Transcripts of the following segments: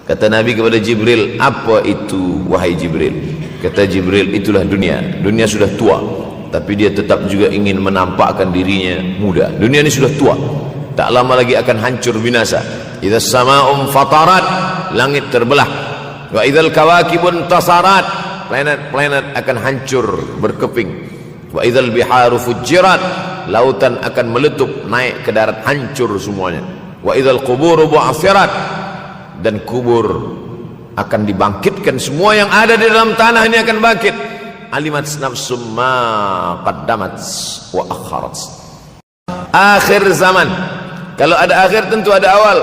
Kata Nabi kepada Jibril, apa itu wahai Jibril? Kata Jibril, itulah dunia. Dunia sudah tua, tapi dia tetap juga ingin menampakkan dirinya muda. Dunia ini sudah tua, tak lama lagi akan hancur binasa. Idza sama'um fatarat, langit terbelah. Wa idzal kawakibun tasarat, planet-planet akan hancur berkeping. Wa idzal biharu fujirat, lautan akan meletup naik ke darat, hancur semuanya. Wa idzal quburu bu'athirat, dan kubur akan dibangkitkan. Semua yang ada di dalam tanah ini akan bangkit. Alimat nafsum ma qaddamat wa akharat. Akhir zaman. Kalau ada akhir tentu ada awal.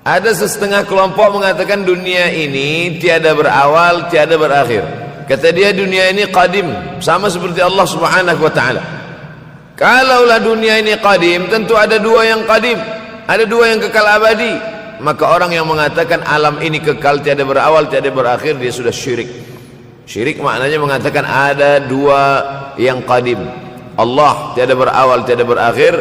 Ada setengah kelompok mengatakan dunia ini tiada berawal, tiada berakhir. Kata dia dunia ini qadim, sama seperti Allah Subhanahu wa taala. Kalaulah dunia ini qadim, tentu ada dua yang qadim, ada dua yang kekal abadi. Maka orang yang mengatakan alam ini kekal, tiada berawal, tiada berakhir, dia sudah syirik. Syirik maknanya mengatakan ada dua yang qadim. Allah tiada berawal, tiada berakhir.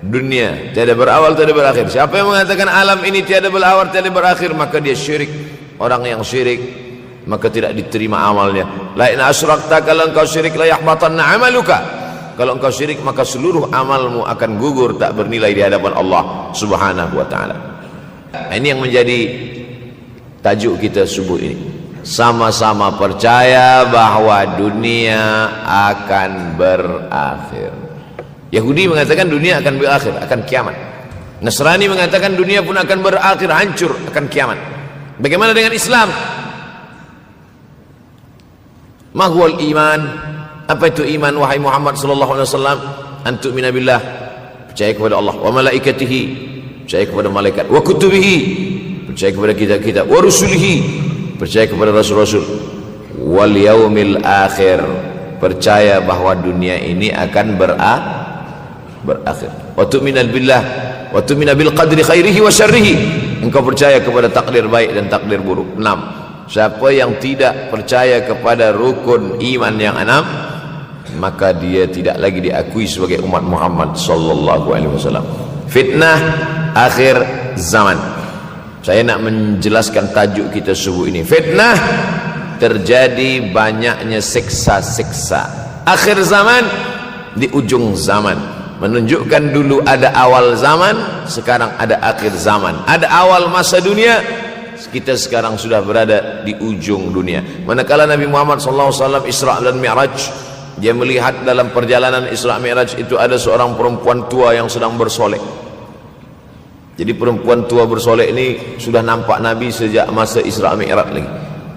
Dunia tiada berawal, tiada berakhir. Siapa yang mengatakan alam ini tiada berawal, tiada berakhir, maka dia syirik. Orang yang syirik maka tidak diterima amalnya. La in asyrakta, kalau engkau syirik la yahbatanna amaluka. Kalau engkau syirik maka seluruh amalmu akan gugur, tak bernilai di hadapan Allah Subhanahu wa taala. Ini yang menjadi tajuk kita subuh ini. Sama-sama percaya bahwa dunia akan berakhir. Yahudi mengatakan dunia akan berakhir, akan kiamat. Nasrani mengatakan dunia pun akan berakhir, hancur, akan kiamat. Bagaimana dengan Islam? Mahwal iman. Apa itu iman wahai Muhammad sallallahu alaihi wasallam? Antu'mina billah, percaya kepada Allah, wa malaikatihi, percaya kepada malaikat, wa kutubihi, percaya kepada kitab-kitab, wa rusulihi, percaya kepada rasul-rasul, wal yaumil akhir, percaya bahwa dunia ini akan berakhir. Wa tu'mina billah, wa tu'mina bil qadri khairihi wa syarrihi, engkau percaya kepada takdir baik dan takdir buruk. 6. Siapa yang tidak percaya kepada rukun iman yang 6, maka dia tidak lagi diakui sebagai umat Muhammad sallallahu alaihi wasallam. Fitnah akhir zaman. Saya nak menjelaskan tajuk kita subuh ini. Fitnah, terjadi banyaknya siksa-siksa. Akhir zaman, di ujung zaman. Menunjukkan dulu ada awal zaman, sekarang ada akhir zaman. Ada awal masa dunia, kita sekarang sudah berada di ujung dunia. Manakala Nabi Muhammad SAW Isra dan Mi'raj, dia melihat dalam perjalanan Isra Mi'raj itu ada seorang perempuan tua yang sedang bersolek. Jadi perempuan tua bersolek ini sudah nampak Nabi sejak masa Isra Mi'raj lagi.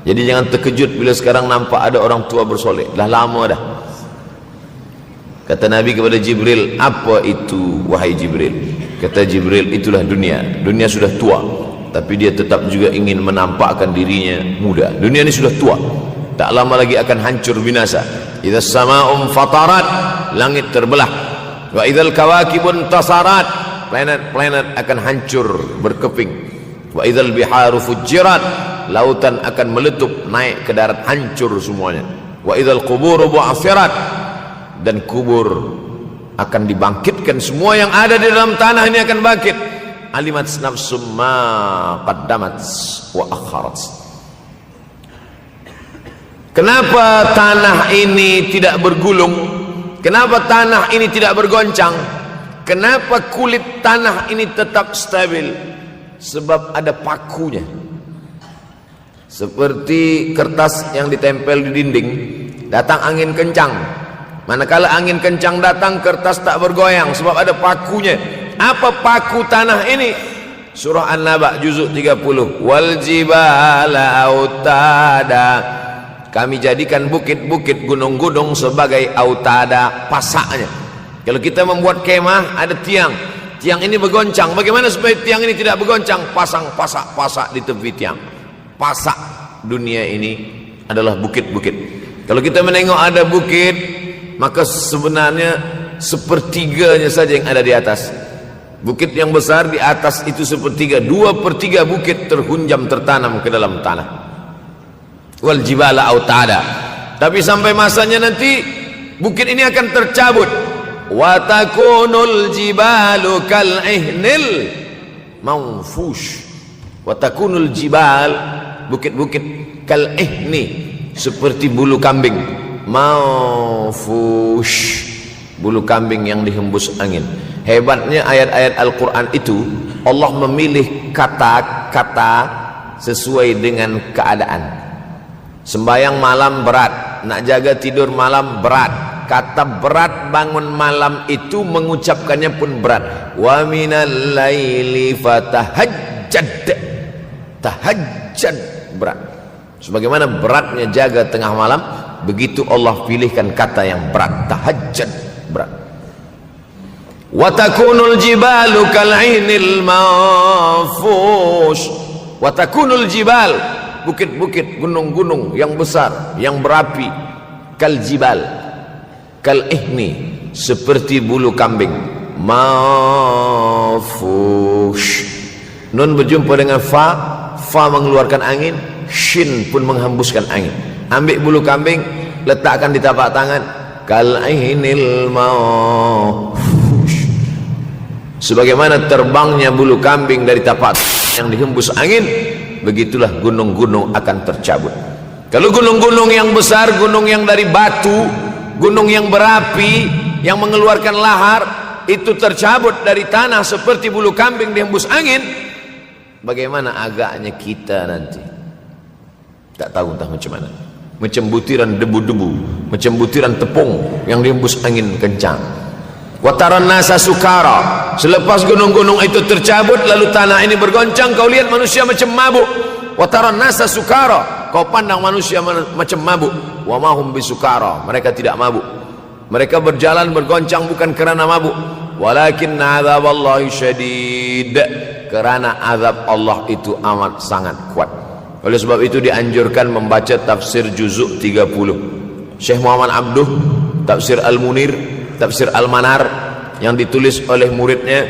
Jadi jangan terkejut bila sekarang nampak ada orang tua bersolek. Dah lama dah. Kata Nabi kepada Jibril, apa itu wahai Jibril? Kata Jibril, itulah dunia. Dunia sudah tua, tapi dia tetap juga ingin menampakkan dirinya muda. Dunia ini sudah tua, tak lama lagi akan hancur binasa. Idza sama'um fatarat, langit terbelah. Wa idzal kawakibun tasarat, planet-planet akan hancur berkeping. Wa idzal biharu fujirat, lautan akan meletup naik ke darat, hancur semuanya. Wa idzal quburu bu'athirat, dan kubur akan dibangkitkan. Semua yang ada di dalam tanah ini akan bangkit. Alimat nafsum ma qaddamat wa akharat. Kenapa tanah ini tidak bergulung? Kenapa tanah ini tidak bergoncang? Kenapa kulit tanah ini tetap stabil? Sebab ada pakunya. Seperti kertas yang ditempel di dinding, datang angin kencang, manakala angin kencang datang, kertas tak bergoyang sebab ada pakunya. Apa paku tanah ini? Surah An-Naba juzuk 30. Wal jibala autada, kami jadikan bukit-bukit, gunung-gunung sebagai autada, pasaknya. Kalau kita membuat kemah, ada tiang. Tiang ini bergoncang. Bagaimana supaya tiang ini tidak bergoncang? Pasang pasak-pasak di tepi tiang. Pasak dunia ini adalah bukit-bukit. Kalau kita menengok ada bukit, maka sebenarnya sepertiganya saja yang ada di atas. Bukit yang besar di atas itu sepertiga, 2/3 bukit terhunjam, tertanam ke dalam tanah. Wal jibala autada. Tapi sampai masanya nanti bukit ini akan tercabut. Wa takunul jibalu kal ihnil manfush. Wa takunul jibal, bukit-bukit kal ihni, seperti bulu kambing. Maufush, bulu kambing yang dihembus angin. Hebatnya ayat-ayat Al-Quran itu, Allah memilih kata-kata sesuai dengan keadaan. Sembayang malam berat, nak jaga tidur malam berat. Kata berat bangun malam itu mengucapkannya pun berat. Wa minal laili fatahajjad, tahajjud berat. Sebagaimana beratnya jaga tengah malam, begitu Allah pilihkan kata yang berat, tahajjud berat. Wa takunul jibalu kal'inil manfush. Wa takunul jibal, bukit-bukit, gunung-gunung yang besar, yang berapi, kal jibal, kal ihni, seperti bulu kambing. Manfush, nun berjumpa dengan fa, fa mengeluarkan angin, shin pun menghembuskan angin. Ambil bulu kambing, letakkan di tapak tangan, kal ihnil manfush, sebagaimana terbangnya bulu kambing dari tapak yang dihembus angin, begitulah gunung-gunung akan tercabut. Kalau gunung-gunung yang besar, gunung yang dari batu, gunung yang berapi, yang mengeluarkan lahar, itu tercabut dari tanah seperti bulu kambing dihembus angin, bagaimana agaknya kita nanti? Tak tahu entah macam mana. Macam butiran debu-debu, macam butiran tepung yang dihembus angin kencang. Wataran nasa sukara, selepas gunung-gunung itu tercabut lalu tanah ini bergoncang, kau lihat manusia macam mabuk. Wataran nasa sukara, kau pandang manusia macam mabuk. Wa mahum bisukara, mereka tidak mabuk. Mereka berjalan bergoncang bukan kerana mabuk, walakin azaballahi syadid, kerana azab Allah itu amat sangat kuat. Oleh sebab itu dianjurkan membaca tafsir juzuk 30. Syekh Muhammad Abduh, tafsir Al-Munir, tafsir Al-Manar, yang ditulis oleh muridnya.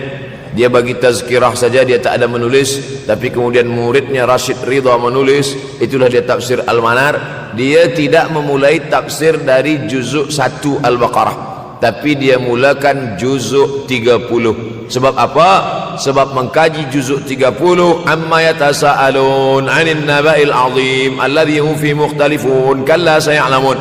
Dia bagi tazkirah saja, dia tak ada menulis, tapi kemudian muridnya Rashid Ridha menulis. Itulah dia tafsir Al-Manar. Dia tidak memulai tafsir dari juzuk 1 Al-Baqarah, tapi dia mulakan juzuk 30. Sebab apa? Sebab mengkaji juzuk 30, amma yatasaalun 'anil naba'il 'azim alladhi hum fi mukhtalifun kalla saya'lamun,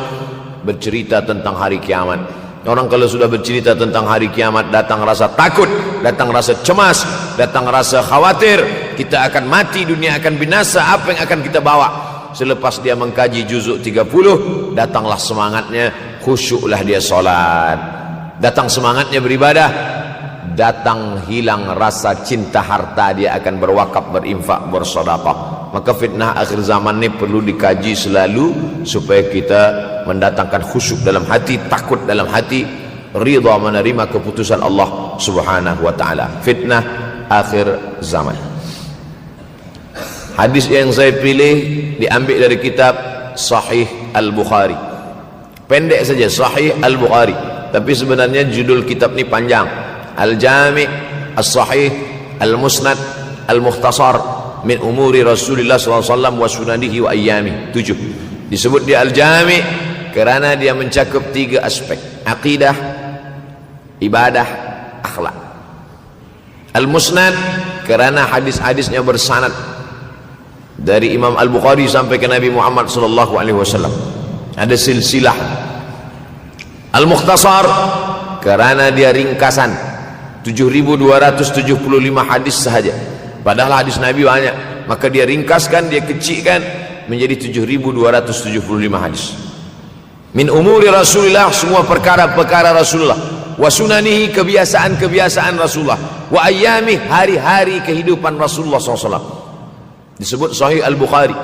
bercerita tentang hari kiamat. Orang kalau sudah bercerita tentang hari kiamat, datang rasa takut, datang rasa cemas, datang rasa khawatir, kita akan mati, dunia akan binasa, apa yang akan kita bawa? Selepas dia mengkaji juzuk 30, datanglah semangatnya, khusyuklah dia solat, datang semangatnya beribadah, datang hilang rasa cinta harta, dia akan berwakaf, berinfak, bersedekah. Maka fitnah akhir zaman ini perlu dikaji selalu supaya kita mendatangkan khusyuk dalam hati, takut dalam hati, ridha menerima keputusan Allah Subhanahu wa taala. Fitnah akhir zaman. Hadis yang saya pilih diambil dari kitab Sahih Al-Bukhari. Pendek saja, Sahih Al-Bukhari, tapi sebenarnya judul kitab ini panjang. Al-Jami' As-Sahih Al-Musnad Al-Mukhtasar min umuri Rasulullah SAW wa sunanihi wa ayyami. 7. Disebut dia Al-Jami' kerana dia mencakup 3 aspek: akidah, ibadah, akhlak. Al-Musnad kerana hadis-hadisnya bersanad dari Imam Al-Bukhari sampai ke Nabi Muhammad SAW, ada silsilah. Al-Mukhtasar kerana dia ringkasan, 7.275 hadis sahaja, padahal hadis Nabi banyak, maka dia ringkaskan, dia kecilkan menjadi 7.275 hadis. Min umuri Rasulullah, semua perkara-perkara Rasulullah, wa sunanihi, kebiasaan-kebiasaan Rasulullah, wa ayyami, hari-hari kehidupan Rasulullah SAW. Disebut Sahih Al-Bukhari.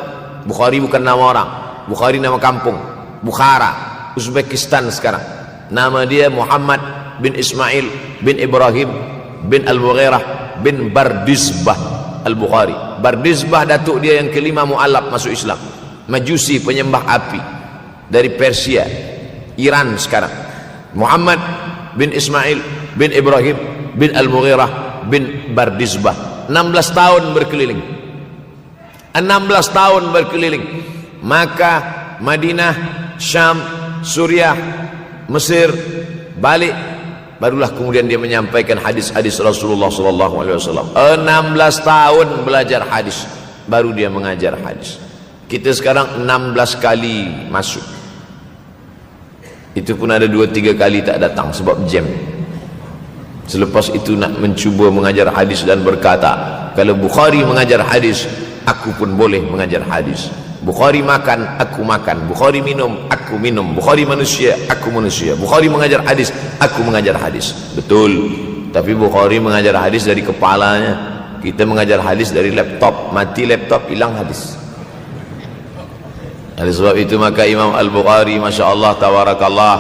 Bukhari bukan nama orang, Bukhari nama kampung, Bukhara, Uzbekistan sekarang. Nama dia Muhammad bin Ismail bin Ibrahim bin Al-Mughirah bin Bardizbah Al-Bukhari. Bardizbah datuk dia yang kelima mu'alaf masuk Islam, Majusi, penyembah api, dari Persia, Iran sekarang. Muhammad bin Ismail bin Ibrahim bin Al-Mughirah bin Bardizbah. 16 tahun berkeliling, 16 tahun berkeliling Makkah, Madinah, Syam, Suriah, Mesir, balik, barulah kemudian dia menyampaikan hadis-hadis Rasulullah SAW. 16 tahun belajar hadis. baru dia mengajar hadis. Kita sekarang 16 kali masuk, itu pun ada 2-3 kali tak datang sebab jam. Selepas itu nak mencuba mengajar hadis dan berkata, kalau Bukhari mengajar hadis, aku pun boleh mengajar hadis. Bukhari makan, aku makan. Bukhari minum, aku minum. Bukhari manusia, aku manusia. Bukhari mengajar hadis, aku mengajar hadis. Betul. Tapi Bukhari mengajar hadis dari kepalanya, kita mengajar hadis dari laptop. Mati laptop, hilang hadis. Oleh sebab itu maka Imam Al-Bukhari, Masya Allah, Tabarakallah,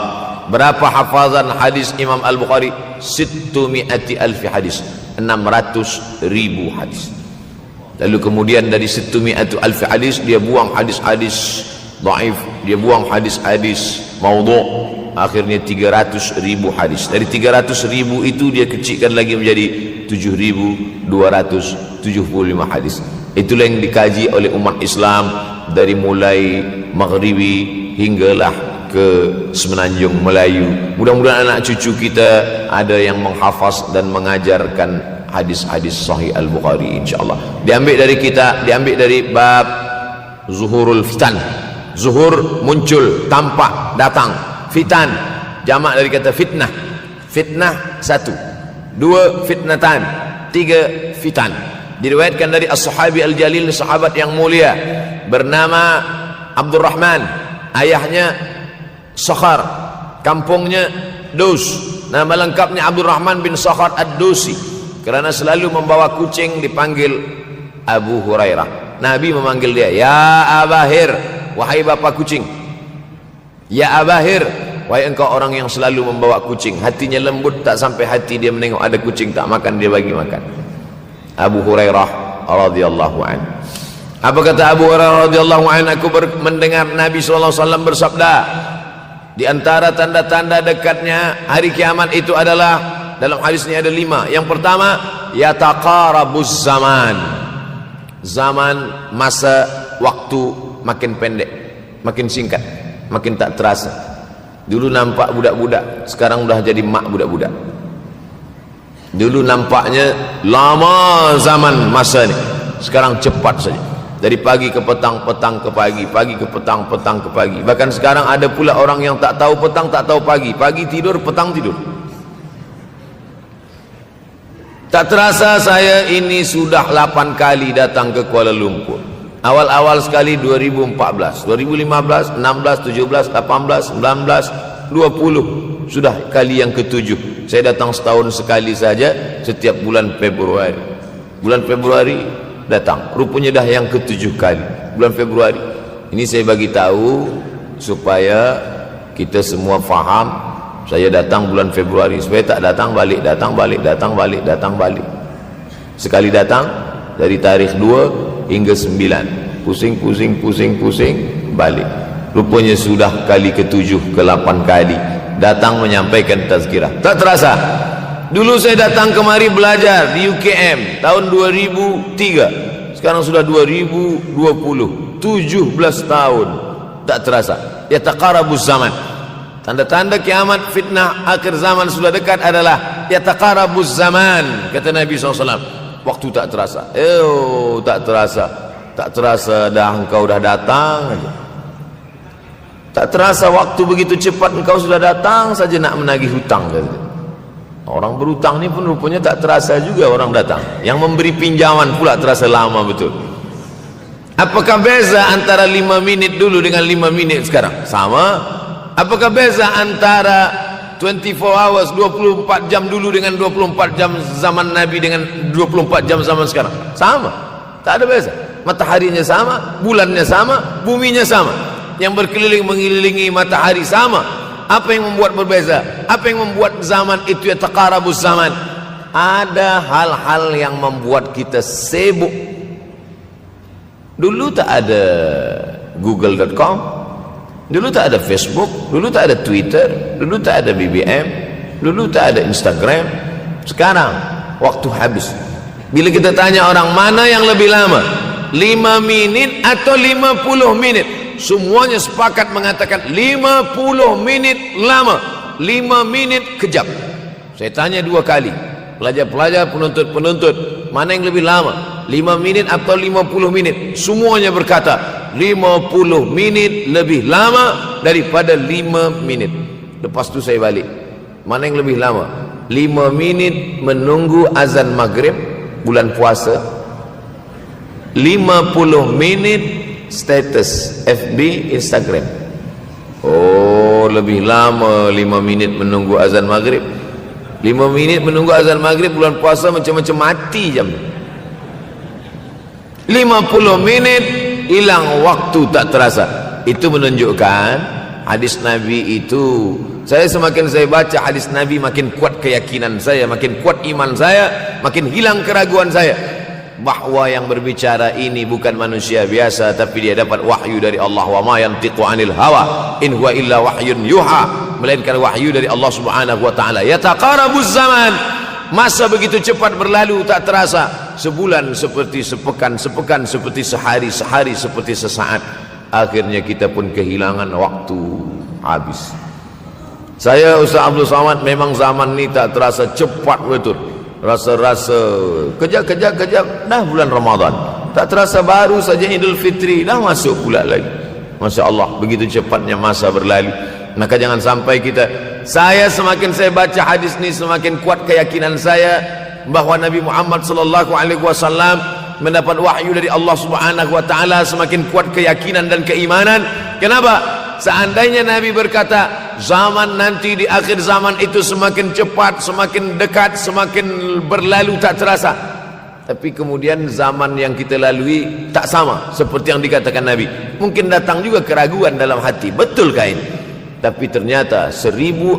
berapa hafazan hadis Imam Al-Bukhari? 600,000 hadis, 600,000 hadis. Lalu kemudian dari 600,000 hadis dia buang hadis-hadis dhaif, dia buang hadis-hadis maudhu', akhirnya 300,000 hadis. Dari 300,000 itu dia kecilkan lagi menjadi 7,275 hadis. Itulah yang dikaji oleh umat Islam dari mulai Maghribi hinggalah ke Semenanjung Melayu. Mudah-mudahan anak cucu kita ada yang menghafaz dan mengajarkan hadis-hadis Sahih Al-Bukhari, insyaAllah. Diambil dari kita, diambil dari bab zuhurul fitan. Zuhur, muncul, tampak, datang. Fitan, jamak dari kata fitnah. Fitnah 1, 2 fitnatan, 3 fitan. Diriwayatkan dari as-sahabi al-jalil, sahabat yang mulia bernama Abdurrahman, ayahnya Sakhar, kampungnya Dus. Nama lengkapnya Abdurrahman bin Sakhar ad-Dusi. Kerana selalu membawa kucing dipanggil Abu Hurairah. Nabi memanggil dia, ya Abahir, wahai bapa kucing. Ya Abahir, wahai engkau orang yang selalu membawa kucing. Hatinya lembut, tak sampai hati dia menengok ada kucing tak makan, dia bagi makan. Abu Hurairah radhiyallahu anhu. Apa kata Abu Hurairah radhiyallahu anhu? Aku mendengar Nabi SAW bersabda, di antara tanda-tanda dekatnya hari kiamat itu adalah, dalam hadis ini ada 5. Yang pertama, yataqarabuz zaman. Zaman, masa, waktu makin pendek, makin singkat, makin tak terasa. Dulu nampak budak-budak, sekarang sudah jadi mak budak-budak. Dulu nampaknya lama zaman masa ni, sekarang cepat saja. Dari pagi ke petang, petang ke pagi, pagi ke petang, petang ke pagi. Bahkan sekarang ada pula orang yang tak tahu petang, tak tahu pagi. Pagi tidur, petang tidur. Tak terasa saya ini sudah 8 kali datang ke Kuala Lumpur. Awal-awal sekali 2014, 2015, 16, 17, 18, 19, 20. Sudah kali yang ke-7. Saya datang setahun sekali saja, setiap bulan Februari. Bulan Februari datang, rupanya dah yang ke-7 kali bulan Februari. Ini saya bagi tahu supaya kita semua faham. Saya datang bulan Februari, supaya tak datang balik, datang balik, datang balik, datang balik. Sekali datang dari tarikh 2 hingga 9, pusing, pusing, pusing, pusing, balik. Rupanya sudah kali ke-7, ke-8 kali datang menyampaikan tazkirah. Tak terasa. Dulu saya datang kemari belajar di UKM tahun 2003. Sekarang sudah 2020, 17 tahun. Tak terasa. Yataqarabuz zaman. Tanda-tanda kiamat, fitnah akhir zaman sudah dekat adalah yataqarabuz zaman, kata Nabi SAW. Waktu tak terasa. Tak terasa. Tak terasa dah engkau dah datang aja. Tak terasa waktu begitu cepat, engkau sudah datang saja nak menagih hutang. Orang berhutang ni pun rupanya tak terasa juga orang datang. Yang memberi pinjaman pula terasa lama betul. Apakah beza antara 5 minit dulu dengan 5 minit sekarang? Sama. Apakah beza antara 24 hours, 24 jam dulu dengan 24 jam zaman Nabi dengan 24 jam zaman sekarang? Sama. Tak ada beza. Mataharinya sama, bulannya sama, buminya sama. Yang berkeliling mengelilingi matahari sama. Apa yang membuat berbeza? Apa yang membuat zaman itu yataqarabuz zaman? Ada hal-hal yang membuat kita sibuk. Dulu tak ada google.com, dulu tak ada Facebook, dulu tak ada Twitter, dulu tak ada BBM, dulu tak ada Instagram. Sekarang waktu habis. Bila kita tanya orang mana yang lebih lama, 5 minit atau 50 menit, semuanya sepakat mengatakan 50 menit lama, 5 menit kejap. Saya tanya 2 kali, pelajar-pelajar, penuntut-penuntut, mana yang lebih lama, 5 minit atau 50 minit. Semuanya berkata 50 minit lebih lama daripada 5 minit. Lepas tu saya balik, mana yang lebih lama? 5 minit menunggu azan maghrib bulan puasa, 50 minit status FB Instagram. Oh, lebih lama 5 minit menunggu azan maghrib. 5 minit menunggu azan maghrib bulan puasa macam-macam mati jam. 50 minit hilang waktu tak terasa. Itu menunjukkan hadis Nabi itu, semakin saya baca hadis Nabi, makin kuat keyakinan saya, makin kuat iman saya, makin hilang keraguan saya bahwa yang berbicara ini bukan manusia biasa, tapi dia dapat wahyu dari Allah. Wa ma yantiqu anil hawa in huwa illa wahyun yuha, melainkan wahyu dari Allah Subhanahu wa taala. Yataqarabuz zaman, masa begitu cepat berlalu tak terasa. Sebulan seperti sepekan, sepekan seperti sehari, sehari seperti sesaat. Akhirnya kita pun kehilangan waktu, habis. Saya Ustaz Abdul Samad, memang zaman ini tak terasa cepat betul. Rasa-rasa kejap-kejap dah bulan Ramadan, tak terasa baru saja Idul Fitri dah masuk pula lagi. Masya Allah, begitu cepatnya masa berlalu. Maka jangan sampai kita, semakin saya baca hadis ini, semakin kuat keyakinan saya bahwa Nabi Muhammad sallallahu alaihi wasallam mendapat wahyu dari Allah Subhanahu wa taala. Semakin kuat keyakinan dan keimanan. Kenapa? Seandainya Nabi berkata zaman nanti di akhir zaman itu semakin cepat, semakin dekat, semakin berlalu tak terasa, tapi kemudian zaman yang kita lalui tak sama seperti yang dikatakan Nabi. Mungkin datang juga keraguan dalam hati, betulkah ini? Tapi ternyata 1441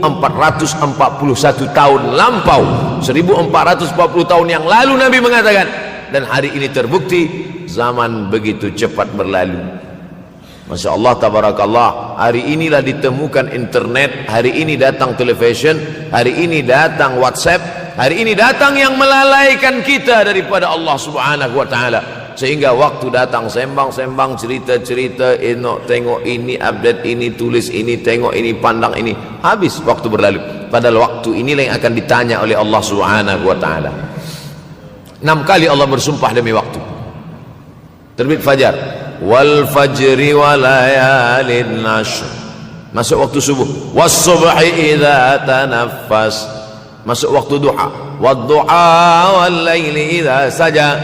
tahun lampau, 1440 tahun yang lalu Nabi mengatakan, dan hari ini terbukti zaman begitu cepat berlalu. Masya Allah, tabarakallah. Hari inilah ditemukan internet, hari ini datang television, hari ini datang WhatsApp, hari ini datang yang melalaikan kita daripada Allah Subhanahu wa taala. Sehingga waktu datang sembang-sembang, cerita-cerita, tengok ini, update ini, tulis ini, tengok ini, pandang ini, habis waktu berlalu. Padahal waktu inilah yang akan ditanya oleh Allah Subhanahu wa taala. 6 kali Allah bersumpah demi waktu. Terbit fajar, wal fajri wa layalin nashr, masuk waktu subuh. Was subhi idza tanaffas, masuk waktu duha. Wad duha wal laili idza saja,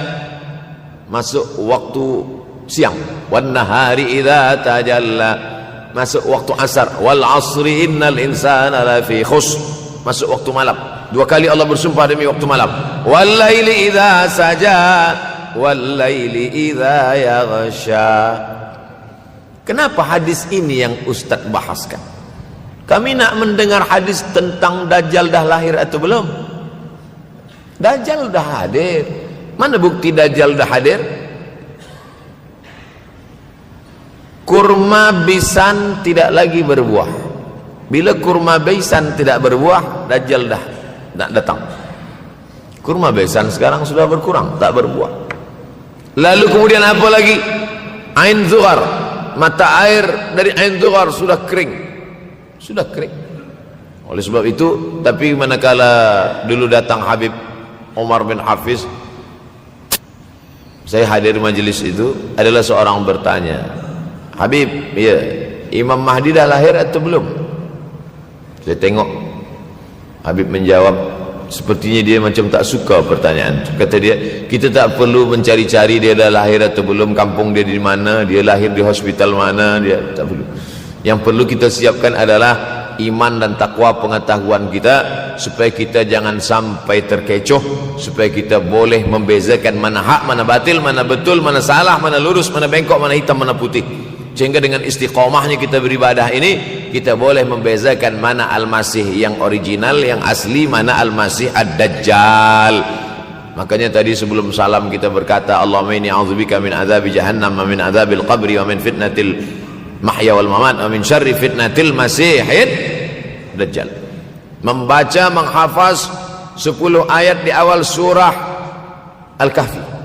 masuk waktu siang. Wan nahari idza tajalla, masuk waktu asar. Wal asri innal insana lafi khusr, masuk waktu malam. 2 kali Allah bersumpah demi waktu malam. Wal laili idza saja, wal laili idza yaghsha. Kenapa hadis ini yang Ustaz bahaskan? Kami nak mendengar hadis tentang Dajjal dah lahir atau belum? Dajjal dah hadir. Mana bukti Dajjal dah hadir? Kurma bisan tidak lagi berbuah. Bila kurma bisan tidak berbuah, Dajjal dah nak datang. Kurma bisan sekarang sudah berkurang, tak berbuah. Lalu kemudian apa lagi? Ain Zughar, mata air dari Ain Zughar sudah kering. Sudah kering. Oleh sebab itu, tapi manakala dulu datang Habib Umar bin Hafiz, saya hadir majlis itu, adalah seorang bertanya, Habib, ya, Imam Mahdi dah lahir atau belum? Saya tengok Habib menjawab, sepertinya dia macam tak suka pertanyaan. Kata dia, kita tak perlu mencari-cari dia dah lahir atau belum, kampung dia di mana, dia lahir di hospital mana, dia tak perlu. Yang perlu kita siapkan adalah iman dan takwa pengetahuan kita, supaya kita jangan sampai terkecoh, supaya kita boleh membezakan mana hak, mana batil, mana betul, mana salah, mana lurus, mana bengkok, mana hitam, mana putih. Sehingga dengan istiqomahnya kita beribadah ini, kita boleh membezakan mana Al-Masih yang original, yang asli, mana Al-Masih Ad-Dajjal. Makanya tadi sebelum salam kita berkata, Allahumma inni a'udzubika min azabi jahannam wa min azabil qabri wa min fitnatil mahya wal mamat wa min syarri fitnatil masihid Dajjal. Membaca, menghafaz 10 ayat di awal surah Al-Kahfi.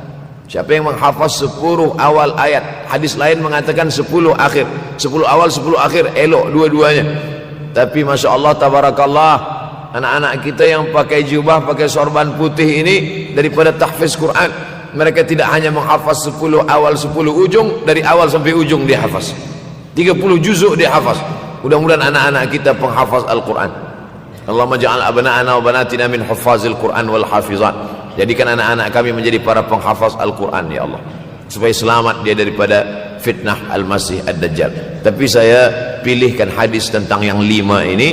Siapa yang menghafaz 10 awal ayat, hadis lain mengatakan 10 akhir, 10 awal 10 akhir, elok dua-duanya. Tapi Masya Allah, tabarakallah, anak-anak kita yang pakai jubah, pakai sorban putih ini, daripada tahfiz Quran, mereka tidak hanya menghafaz 10 awal 10 ujung, dari awal sampai ujung dia hafaz 30 juzuk dia hafaz. Mudah-mudahan anak-anak kita penghafaz Al-Quran. Allahumma ja'al abna'ana wa banatina min huffazil Quran wal hafizat. Jadikan anak-anak kami menjadi para penghafaz Al-Quran ya Allah, supaya selamat dia daripada fitnah Al-Masih Ad-Dajjal. Tapi saya pilihkan hadis tentang yang 5 ini.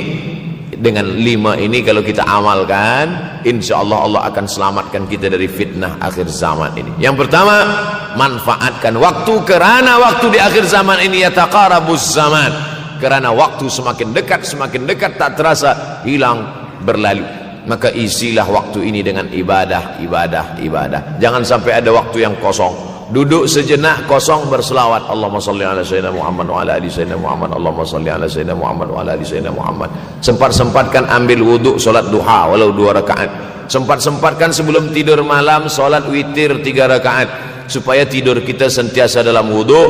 Dengan 5 ini kalau kita amalkan, insya Allah Allah akan selamatkan kita dari fitnah akhir zaman ini. Yang pertama, manfaatkan waktu, kerana waktu di akhir zaman ini yataqarabuz zaman, kerana waktu semakin dekat tak terasa hilang berlalu. Maka isilah waktu ini dengan ibadah. Jangan sampai ada waktu yang kosong. Duduk sejenak kosong berselawat, Allahumma salli ala sayyidina Muhammad wa ala ali sayyidina Muhammad, Allahumma salli ala sayyidina Muhammad wa ala ali sayyidina Muhammad. Sempat-sempatkan ambil wuduk solat duha walau 2 rakaat. Sempat-sempatkan sebelum tidur malam solat witir 3 rakaat, supaya tidur kita sentiasa dalam wuduk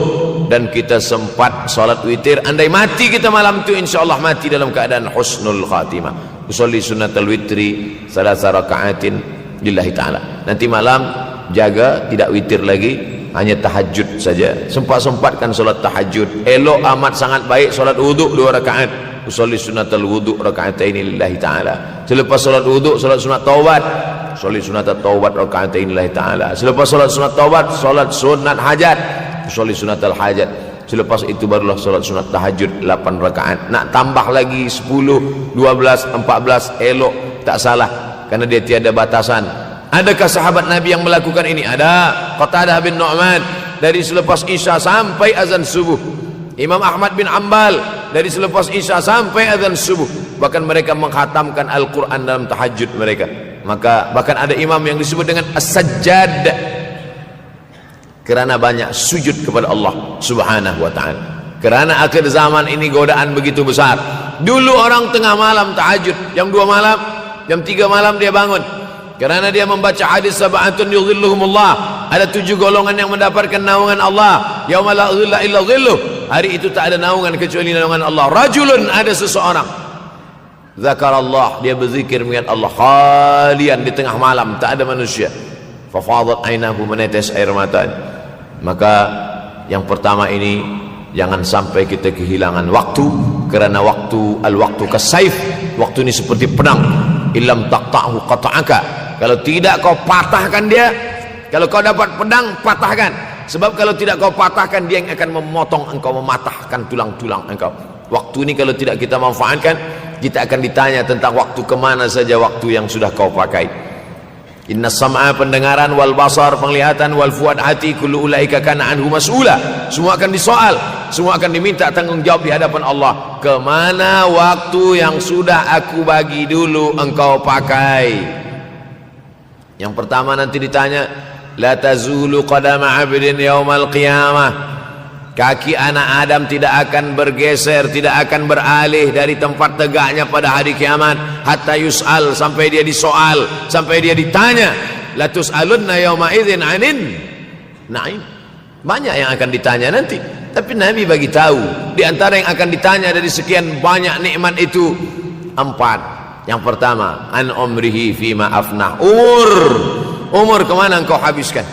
dan kita sempat solat witir. Andai mati kita malam itu, insyaallah mati dalam keadaan husnul khatimah. Usolli sunnatul witri 3 rakaatin lillahi ta'ala. Nanti malam jaga tidak witir lagi, hanya tahajud saja. Sempat-sempatkan solat tahajud. Elok amat sangat baik solat wuduk 2 rakaat. Usolli sunnatul wuduk raka'ataini lillahi ta'ala. Selepas solat wuduk solat sunat taubat. Usolli sunnatul taubat raka'ataini lillahi ta'ala. Selepas solat sunat taubat solat sunat hajat. Usolli sunnatul hajat. Selepas itu barulah solat sunat tahajud 8 rakaat. Nak tambah lagi 10, 12, 14 elok, tak salah, karena dia tiada batasan. Adakah sahabat Nabi yang melakukan ini? Ada. Qatadah bin Nu'man dari selepas Isya sampai azan subuh. Imam Ahmad bin Ambal dari selepas Isya sampai azan subuh. Bahkan mereka menghatamkan Al-Quran dalam tahajud mereka. Maka bahkan ada imam yang disebut dengan As-Sajjad, kerana banyak sujud kepada Allah Subhanahu wa ta'ala. Kerana akhir zaman ini godaan begitu besar. Dulu orang tengah malam tahajud, jam 2 malam, jam 3 malam dia bangun, kerana dia membaca hadis sab'atun yudhilluhumullah. Ada 7 golongan yang mendapatkan naungan Allah. Yauma la dhilla illa dhilluh. Hari itu tak ada naungan kecuali naungan Allah. Rajulun, ada seseorang, zakarallah, dia berzikir mengingat Allah, khalian, di tengah malam tak ada manusia. Fafadat ainahu, menetes air matanya. Maka yang pertama ini, jangan sampai kita kehilangan waktu, kerana waktu, al-waktu kasaif, waktu ini seperti pedang. Illam taqta'hu qata'aka. Kalau tidak kau patahkan dia, kalau kau dapat pedang, patahkan. Sebab kalau tidak kau patahkan, dia yang akan memotong engkau, mematahkan tulang-tulang engkau. Waktu ini kalau tidak kita manfaatkan, kita akan ditanya tentang waktu, kemana saja waktu yang sudah kau pakai. Inna sam'a, pendengaran, wal basar, penglihatan, wal fuad, hati, kullu ulaika kana anhu mas'ula. Semua akan disoal, semua akan diminta tanggungjawab di hadapan Allah. Kemana waktu yang sudah aku bagi dulu engkau pakai? Yang pertama nanti ditanya, la tazulu qadama 'abdin yaumal qiyamah. Kaki anak Adam tidak akan bergeser, tidak akan beralih dari tempat tegaknya pada hari kiamat, hatta yus'al, sampai dia disoal, sampai dia ditanya. La tus'alunna yauma idzin 'anin na'im. Banyak yang akan ditanya nanti, tapi Nabi bagi tahu di antara yang akan ditanya dari sekian banyak nikmat itu 4. Yang pertama, an umrihi fima afnah. Umur kemana engkau habiskan?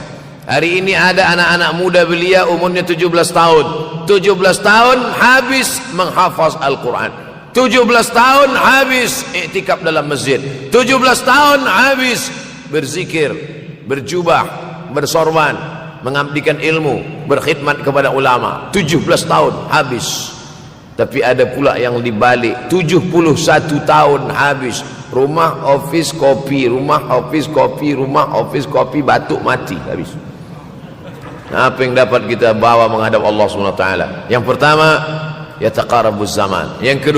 Hari ini ada anak-anak muda belia umurnya 17 tahun. 17 tahun habis menghafaz Al-Quran. 17 tahun habis iktikaf dalam masjid. 17 tahun habis berzikir, berjubah, bersorban, mengabdikan ilmu, berkhidmat kepada ulama. 17 tahun habis. Tapi ada pula yang dibalik, 71 tahun habis. Rumah, office, kopi, rumah, office, kopi, rumah, office, kopi, batuk, mati, habis. Apa yang dapat kita bawa menghadap Allah SWT? Yang pertama, yataqarabuz zaman. Yang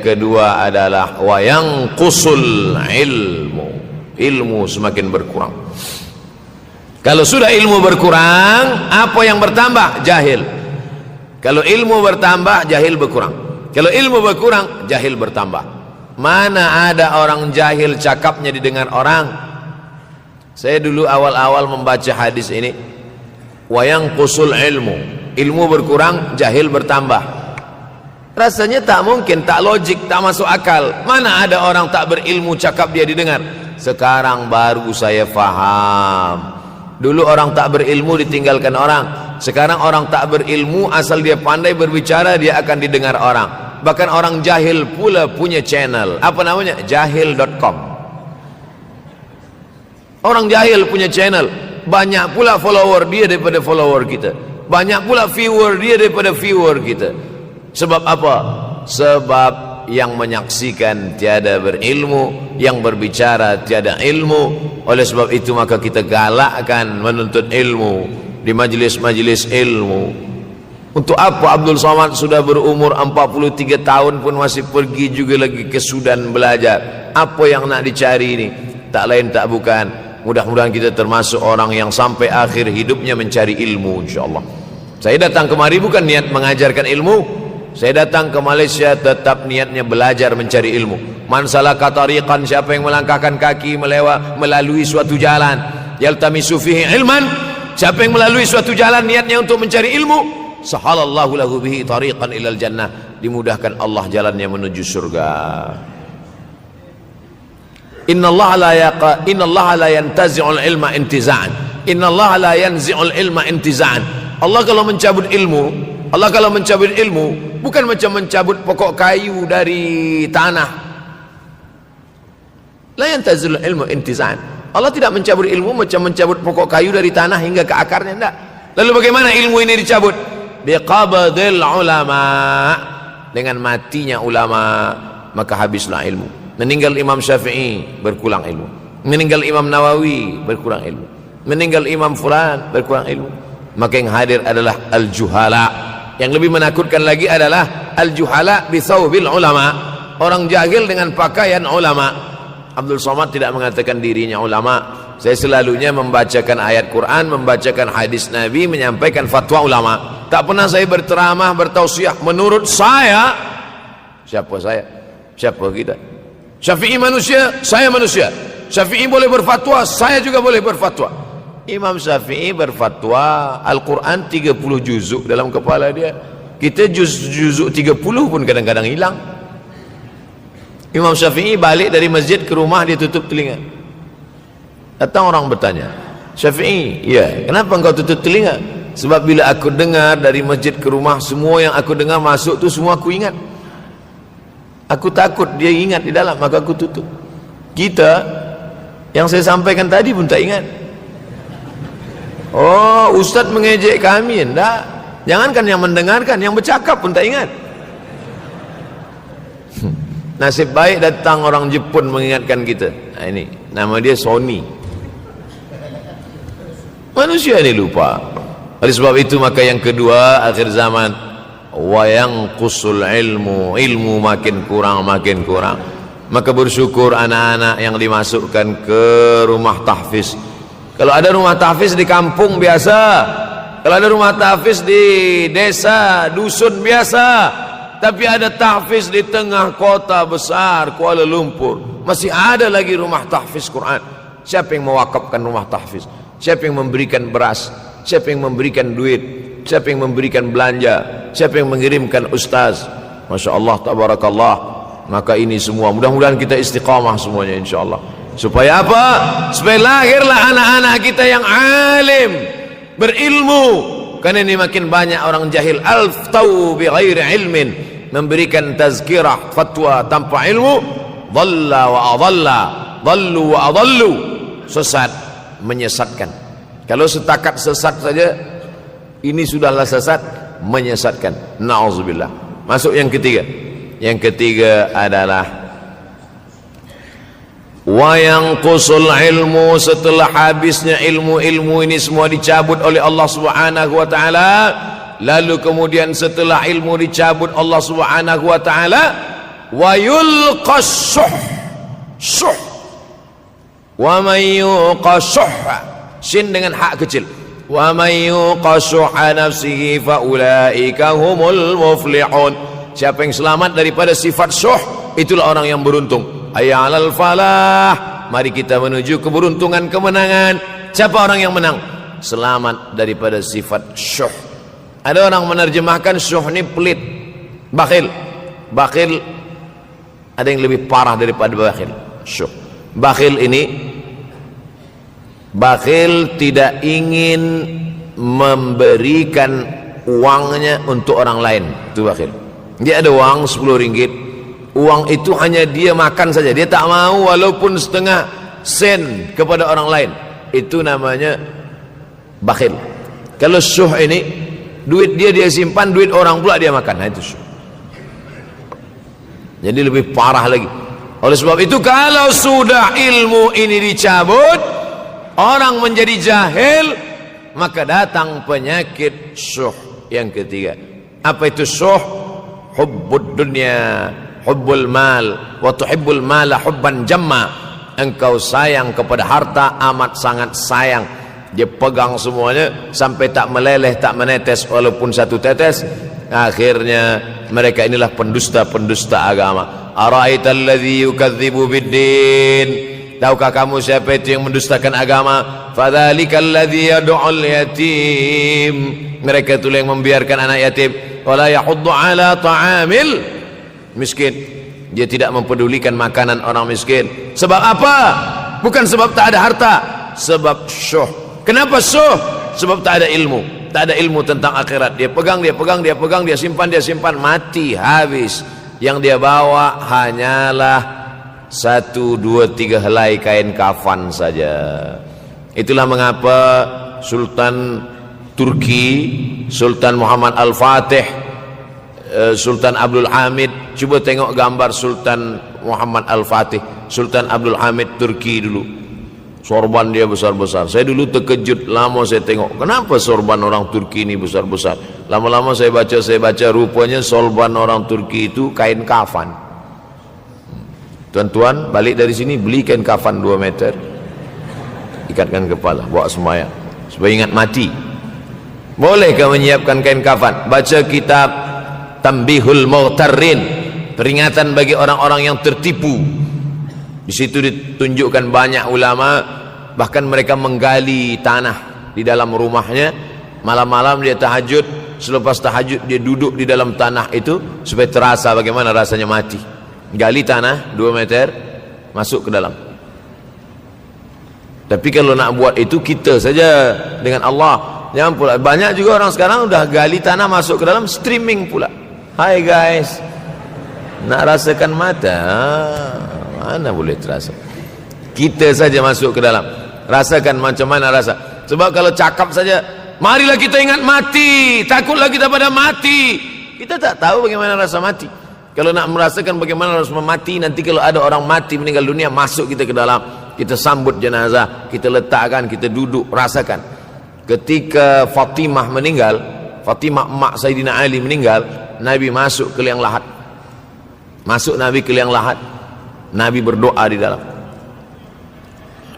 kedua adalah wa yanqusul ilmu. Ilmu semakin berkurang. Kalau sudah ilmu berkurang, apa yang bertambah? Jahil. Kalau ilmu bertambah, jahil berkurang. Kalau ilmu berkurang, jahil bertambah. Mana ada orang jahil cakapnya didengar orang? Saya dulu awal-awal membaca hadis ini, wa yanqusul ilmu. Ilmu berkurang, jahil bertambah. Rasanya tak mungkin, tak logik, tak masuk akal. Mana ada orang tak berilmu cakap dia didengar? Sekarang baru saya faham. Dulu orang tak berilmu ditinggalkan orang. Sekarang orang tak berilmu, asal dia pandai berbicara, dia akan didengar orang. Bahkan orang jahil pula punya channel. Apa namanya? Jahil.com. Orang jahil punya channel. Banyak pula follower dia daripada follower kita. Banyak pula viewer dia daripada viewer kita. Sebab apa? Sebab yang menyaksikan tiada berilmu, yang berbicara tiada ilmu. Oleh sebab itu maka kita galakkan menuntut ilmu di majlis-majlis ilmu. Untuk apa Abdul Somad sudah berumur 43 tahun pun masih pergi juga lagi ke Sudan belajar? Apa yang nak dicari ini? Tak lain tak bukan, mudah-mudahan kita termasuk orang yang sampai akhir hidupnya mencari ilmu, insyaAllah. Saya datang kemari bukan niat mengajarkan ilmu. Saya datang ke Malaysia tetap niatnya belajar mencari ilmu. Man salaka tariqan, siapa yang melangkahkan kaki melalui suatu jalan, yaltamisu fihi ilman, siapa yang melalui suatu jalan niatnya untuk mencari ilmu, sahalallahu lahu bihi tariqan ilal jannah, dimudahkan Allah jalannya menuju surga. Innallaha la yantazi'ul ilma intiza'an. Innallaha la yanzi'ul ilma intiza'an. Allah kalau mencabut ilmu, bukan macam mencabut pokok kayu dari tanah. La yantazilul ilmu intiza'an. Allah tidak mencabut ilmu macam mencabut pokok kayu dari tanah hingga ke akarnya, tidak. Lalu bagaimana ilmu ini dicabut? Biqabdil ulama. Dengan matinya ulama maka habislah ilmu. Meninggal Imam Syafi'i berkurang ilmu. Meninggal Imam Nawawi berkurang ilmu. Meninggal Imam Fulan berkurang ilmu. Maka yang hadir adalah al-juhala. Yang lebih menakutkan lagi adalah al-juhala bi thawbil ulama. Orang jahil dengan pakaian ulama. Abdul Somad tidak mengatakan dirinya ulama. Saya selalunya membacakan ayat Quran, membacakan hadis Nabi, menyampaikan fatwa ulama. Tak pernah saya berteramah, bertausiah. Menurut saya, siapa saya? Siapa kita? Syafi'i manusia, saya manusia. Syafi'i boleh berfatwa, saya juga boleh berfatwa. Imam Syafi'i berfatwa Al-Quran 30 juzuk dalam kepala dia. Kita juzuk 30 pun kadang-kadang hilang. Imam Syafi'i balik dari masjid ke rumah, dia tutup telinga. Datang orang bertanya, Syafi'i, ya, kenapa engkau tutup telinga? Sebab bila aku dengar dari masjid ke rumah, semua yang aku dengar masuk tu semua aku ingat. Aku takut dia ingat di dalam, maka aku tutup. Kita yang saya sampaikan tadi pun tak ingat. Oh, ustaz mengejek kami, enggak. Jangankan yang mendengarkan, yang bercakap pun tak ingat. Nasib baik datang orang Jepun mengingatkan kita. Nah, ini nama dia Sony. Manusia ini lupa. Oleh sebab itu maka yang kedua, akhir zaman, wa yanqusul ilmu makin kurang. Maka bersyukur anak-anak yang dimasukkan ke rumah tahfiz. Kalau ada rumah tahfiz di kampung biasa, kalau ada rumah tahfiz di desa, dusun biasa, tapi ada tahfiz di tengah kota besar Kuala Lumpur, masih ada lagi rumah tahfiz Quran. Siapa yang mewakafkan rumah tahfiz? Siapa yang memberikan beras? Siapa yang memberikan duit? Siapa yang memberikan belanja? Siapa yang mengirimkan ustaz? Masya Allah, tabarakallah. Maka ini semua mudah-mudahan kita istiqamah semuanya, insya Allah. Supaya apa? Supaya lahirlah anak-anak kita yang alim, berilmu. Karena ini makin banyak orang jahil, alftau bi ghairi ilmin, memberikan tazkirah, fatwa tanpa ilmu. Dhalla wa adalla, dhallu wa adallu, sesat, menyesatkan. Kalau setakat sesat saja, ini sudahlah sesat, menyesatkan. Na'udzubillah. Masuk yang ketiga. Yang ketiga adalah wa yanqusul ilmu, setelah habisnya ilmu ini semua dicabut oleh Allah Subhanahu wa taala. Lalu kemudian setelah ilmu dicabut Allah Subhanahu wa taala, wa yulqas syuh. Wa may yuqashuh, sin dengan hak kecil. Wa may yuqashuh nafsihi fa ulaika humul muflihun. Siapa yang selamat daripada sifat syuh, itulah orang yang beruntung. Hayya 'alal falah, mari kita menuju keberuntungan, kemenangan. Siapa orang yang menang? Selamat daripada sifat syuh. Ada orang menerjemahkan syuh ini pelit, bakhil. Bakhil ada yang lebih parah daripada bakhil. Syuh. Bakhil ini, bakhil tidak ingin memberikan uangnya untuk orang lain. Itu bakhil. Dia ada uang 10 ringgit, uang itu hanya dia makan saja, dia tak mau walaupun setengah sen kepada orang lain. Itu namanya bakhil. Kalau syuh ini, duit dia simpan, duit orang pula dia makan. Nah, itu syuh. Jadi lebih parah lagi. Oleh sebab itu, kalau sudah ilmu ini dicabut, orang menjadi jahil, maka datang penyakit syuh yang ketiga. Apa itu syuh? Hubbud dunya, hubbul mal, wa tuhibbul mala hubban jamma. Engkau sayang kepada harta amat sangat sayang. Dia pegang semuanya sampai tak meleleh, tak menetes walaupun satu tetes. Akhirnya mereka inilah pendusta-pendusta agama. Ara'aital ladzi yukadzibu biddin. Tahukah kamu siapa itu yang mendustakan agama? Fadzalikal ladzi yad'ul yatim. Mereka itu yang membiarkan anak yatim. Wala yahuddu ala ta'amil miskin. Dia tidak mempedulikan makanan orang miskin. Sebab apa? Bukan sebab tak ada harta, sebab syuh. Kenapa syuh? Sebab tak ada ilmu. Tak ada ilmu tentang akhirat. Dia pegang, dia simpan, mati, habis. Yang dia bawa hanyalah 1, 2, 3 helai kain kafan saja. Itulah mengapa Sultan Turki, Sultan Muhammad Al-Fatih, Sultan Abdul Hamid, coba tengok gambar Sultan Muhammad Al-Fatih, Sultan Abdul Hamid Turki dulu. Sorban dia besar-besar. Saya dulu terkejut, lama saya tengok, kenapa sorban orang Turki ini besar-besar. Lama-lama saya baca, rupanya sorban orang Turki itu kain kafan. Tuan-tuan balik dari sini, beli kain kafan 2 meter, ikatkan kepala, bawa sembahyang supaya ingat mati. Bolehkah menyiapkan kain kafan? Baca kitab Tambihul Mughtarrin, peringatan bagi orang-orang yang tertipu. Di situ ditunjukkan banyak ulama, bahkan mereka menggali tanah di dalam rumahnya. Malam-malam dia tahajud, selepas tahajud dia duduk di dalam tanah itu supaya terasa bagaimana rasanya mati. Gali tanah 2 meter, masuk ke dalam. Tapi kalau nak buat itu kita saja dengan Allah. Jangan pula, banyak juga orang sekarang udah gali tanah masuk ke dalam, streaming pula. Hai guys, nak rasakan mata, mana boleh terasa. Kita saja masuk ke dalam, rasakan macam mana rasa. Sebab kalau cakap saja, marilah kita ingat mati, takutlah kita pada mati, kita tak tahu bagaimana rasa mati. Kalau nak merasakan bagaimana rasa mati, nanti kalau ada orang mati meninggal dunia, masuk kita ke dalam, kita sambut jenazah, kita letakkan, kita duduk, rasakan. Ketika Fatimah meninggal, Fatimah emak Sayyidina Ali meninggal, Nabi masuk ke liang lahat. Masuk Nabi ke liang lahat, Nabi berdoa di dalam.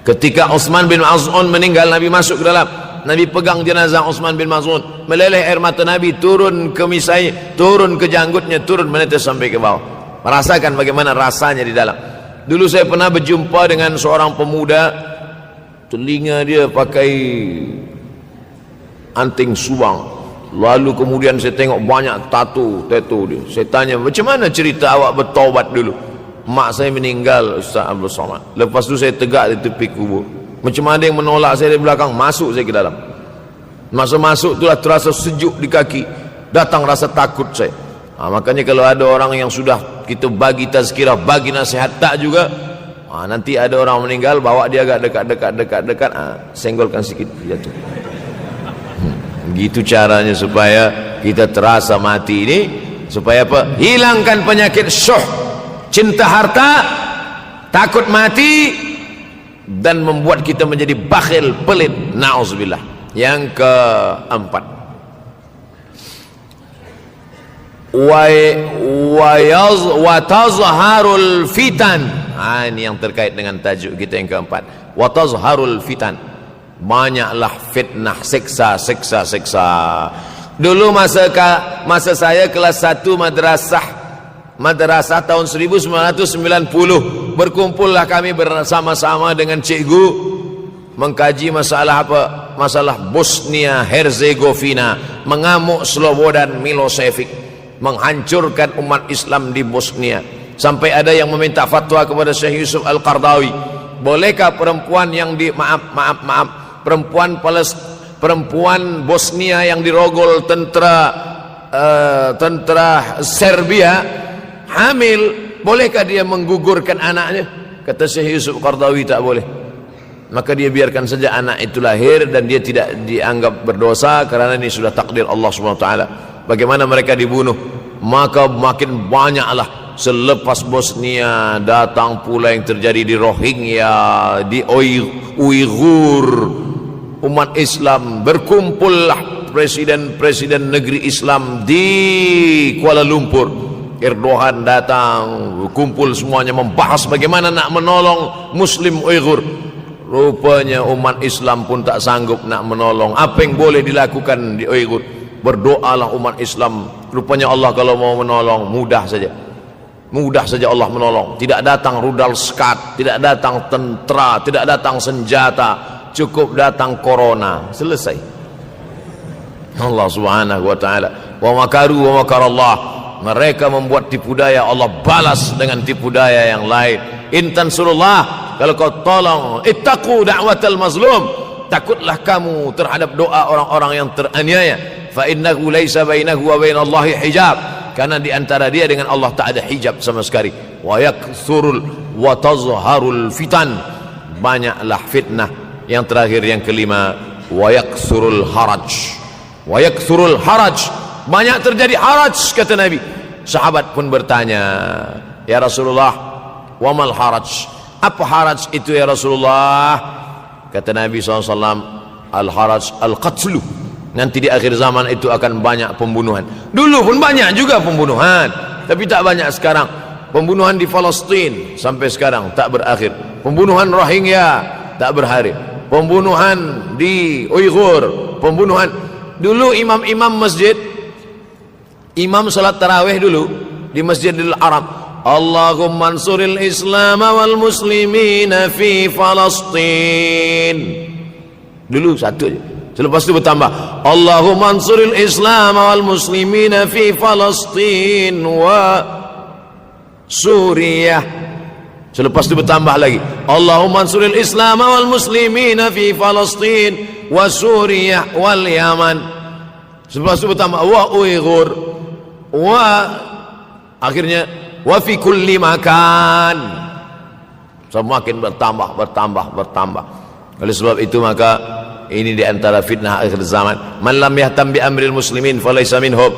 Ketika Utsman bin Maz'un meninggal, Nabi masuk ke dalam, Nabi pegang jenazah Utsman bin Maz'un, meleleh air mata Nabi turun ke misai, turun ke janggutnya, turun menetes sampai ke bawah. Merasakan bagaimana rasanya di dalam. Dulu saya pernah berjumpa dengan seorang pemuda, telinga dia pakai anting subang, lalu kemudian saya tengok banyak tato dia. Saya tanya, macam mana cerita awak bertaubat dulu? Mak saya meninggal, Ustaz Abdul Somad. Lepas tu saya tegak di tepi kubur. Macam ada yang menolak saya dari belakang, masuk saya ke dalam. Masa masuk itulah terasa sejuk di kaki, datang rasa takut saya. Makanya kalau ada orang yang sudah kita bagi tazkirah, bagi nasihat tak juga, nanti ada orang meninggal, bawa dia agak dekat, senggolkan sikit, jatuh. Gitu caranya supaya kita terasa mati ini, supaya apa? Hilangkan penyakit syuh, cinta harta, takut mati, dan membuat kita menjadi bakhil, pelit, na'udzubillah. Yang keempat, wa tazharul fitan. Ini yang terkait dengan tajuk kita yang keempat, wa tazharul fitan. Banyaklah fitnah, siksa. Dulu masa saya kelas 1 madrasah tahun 1990, berkumpullah kami bersama-sama dengan cikgu mengkaji masalah apa? Masalah Bosnia Herzegovina, mengamuk Slobodan Milosevic, menghancurkan umat Islam di Bosnia. Sampai ada yang meminta fatwa kepada Syekh Yusuf Al-Qardawi, Bolehkah perempuan yang perempuan Bosnia yang dirogol tentara Serbia hamil, bolehkah dia menggugurkan anaknya? Kata Syekh Yusuf Qardawi, tak boleh. Maka dia biarkan saja anak itu lahir dan dia tidak dianggap berdosa karena ini sudah takdir Allah Subhanahu wa taala. Bagaimana mereka dibunuh? Maka makin banyaklah selepas Bosnia datang pula yang terjadi di Rohingya, di Uighur. Umat Islam berkumpullah presiden-presiden negeri Islam di Kuala Lumpur. Erdogan datang, kumpul semuanya membahas bagaimana nak menolong Muslim Uighur. Rupanya umat Islam pun tak sanggup nak menolong. Apa yang boleh dilakukan di Uighur? Berdoalah umat Islam. Rupanya Allah kalau mau menolong mudah saja. Mudah saja Allah menolong. Tidak datang rudal skat, tidak datang tentera, tidak datang senjata, cukup datang corona, selesai. Allah Subhanahu wa taala, wa makaru wa makarallah. Mereka membuat tipu daya, Allah balas dengan tipu daya yang lain. In tansurullah, kalau kau tolong, ittaqu da'watal mazlum, takutlah kamu terhadap doa orang-orang yang teraniaya. Fa innahu laisa bainahu wa bainallahi hijab, karena di antara dia dengan Allah tak ada hijab sama sekali. Wa yakthurul wa tazharul fitan, banyaklah fitnah. Yang terakhir, yang kelima, wa yakthurul haraj. Wa yakthurul haraj, banyak terjadi haraj, kata Nabi. Sahabat pun bertanya, ya Rasulullah, wa mal haraj, apa haraj itu ya Rasulullah? Kata Nabi SAW, al haraj al qatlu, nanti di akhir zaman itu akan banyak pembunuhan. Dulu pun banyak juga pembunuhan, tapi tak banyak sekarang. Pembunuhan di Palestina sampai sekarang tak berakhir. Pembunuhan Rohingya tak berakhir. Pembunuhan di Uighur, pembunuhan. Dulu imam-imam masjid, imam salat tarawih dulu di Masjidil Haram, Allahumma ansuril Islam wal muslimina fi Palestin. Dulu satu aja. Selepas itu bertambah, Allahumma ansuril Islam wal muslimina fi Palestin wa Suriah. Selepas itu bertambah lagi, Allahumma ansuril Islam wal muslimina fi Palestin wa Suriah wal Yaman. Selepas itu bertambah wa Uighur wa, akhirnya wa fi kulli makan. Semakin bertambah. Oleh sebab itu maka ini di antara fitnah akhir zaman. Man lam yahtam bi amril muslimin falaysa minhum.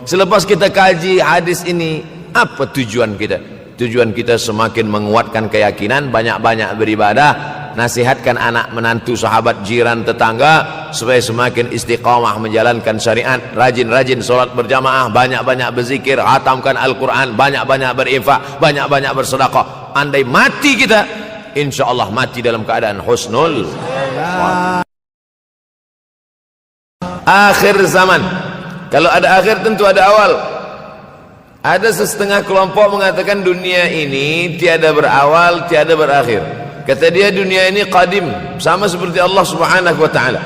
Selepas kita kaji hadis ini, apa tujuan kita? Tujuan kita semakin menguatkan keyakinan, banyak-banyak beribadah, nasihatkan anak menantu, sahabat, jiran, tetangga supaya semakin istiqamah menjalankan syariat, rajin-rajin solat berjamaah, banyak-banyak berzikir, hatamkan Al-Quran, banyak-banyak berinfak, banyak-banyak bersedekah. Andai mati kita, insyaallah mati dalam keadaan husnul akhir zaman. Kalau ada akhir tentu ada awal. Ada setengah kelompok mengatakan dunia ini tiada berawal, tiada berakhir. Kata dia dunia ini qadim, sama seperti Allah Subhanahu wa taala.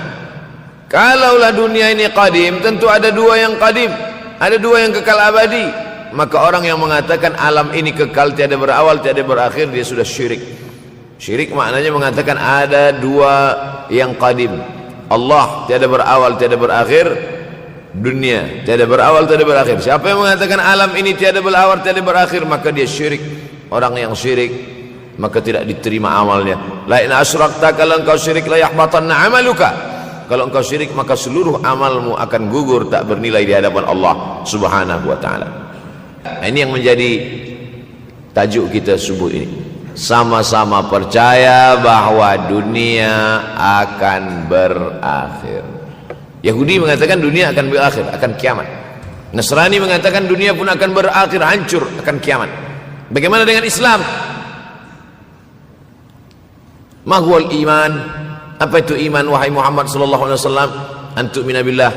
Kalaulah dunia ini qadim, tentu ada dua yang qadim, ada dua yang kekal abadi. Maka orang yang mengatakan alam ini kekal, tiada berawal, tiada berakhir, dia sudah syirik. Syirik maknanya mengatakan ada dua yang qadim. Allah tiada berawal, tiada berakhir, dunia tiada berawal, tiada berakhir. Siapa yang mengatakan alam ini tiada berawal, tiada berakhir, maka dia syirik. Orang yang syirik maka tidak diterima amalnya. La in asyrakta, kalau engkau syirik la yahbatanna amaluka. Kalau engkau syirik maka seluruh amalmu akan gugur, tak bernilai di hadapan Allah Subhanahu wa taala. Ini yang menjadi tajuk kita subuh ini. Sama-sama percaya bahwa dunia akan berakhir. Yahudi mengatakan dunia akan berakhir, akan kiamat. Nasrani mengatakan dunia pun akan berakhir, hancur, akan kiamat. Bagaimana dengan Islam? Ma huwal iman? Apa itu iman wahai Muhammad sallallahu alaihi wasallam? Antu tu'mina billah,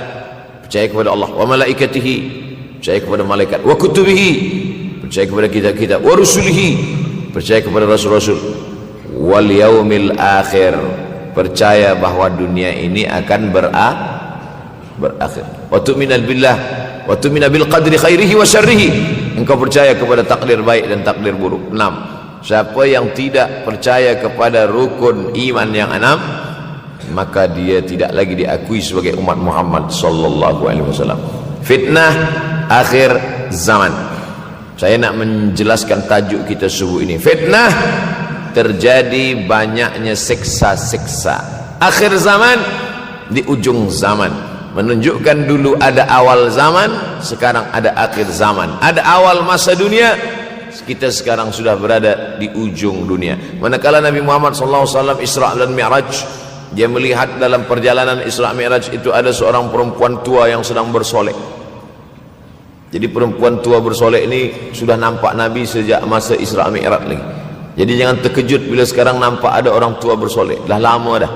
percaya kepada Allah, wa malaikatihi, percaya kepada malaikat, wa kutubihi, percaya kepada kitab-kitab, wa rusulihi, percaya kepada rasul-rasul, wal yaumil akhir, percaya bahwa dunia ini akan berakhir. Wa tu'mina billah wa tu'mina bil qadri khairihi wa syarrihi, engkau percaya kepada takdir baik dan takdir buruk. 6. Siapa yang tidak percaya kepada rukun iman yang 6, maka dia tidak lagi diakui sebagai umat Muhammad sallallahu alaihi wasallam. Fitnah akhir zaman. Saya nak menjelaskan tajuk kita subuh ini. Fitnah, terjadi banyaknya siksa-siksa. Akhir zaman, di ujung zaman. Menunjukkan dulu ada awal zaman, sekarang ada akhir zaman. Ada awal masa dunia, kita sekarang sudah berada di ujung dunia. Manakala Nabi Muhammad SAW Isra dan Mi'raj, dia melihat dalam perjalanan Isra Mi'raj itu ada seorang perempuan tua yang sedang bersolek. Jadi perempuan tua bersolek ini sudah nampak Nabi sejak masa Isra Mi'raj lagi. Jadi jangan terkejut bila sekarang nampak ada orang tua bersolek. Dah lama dah.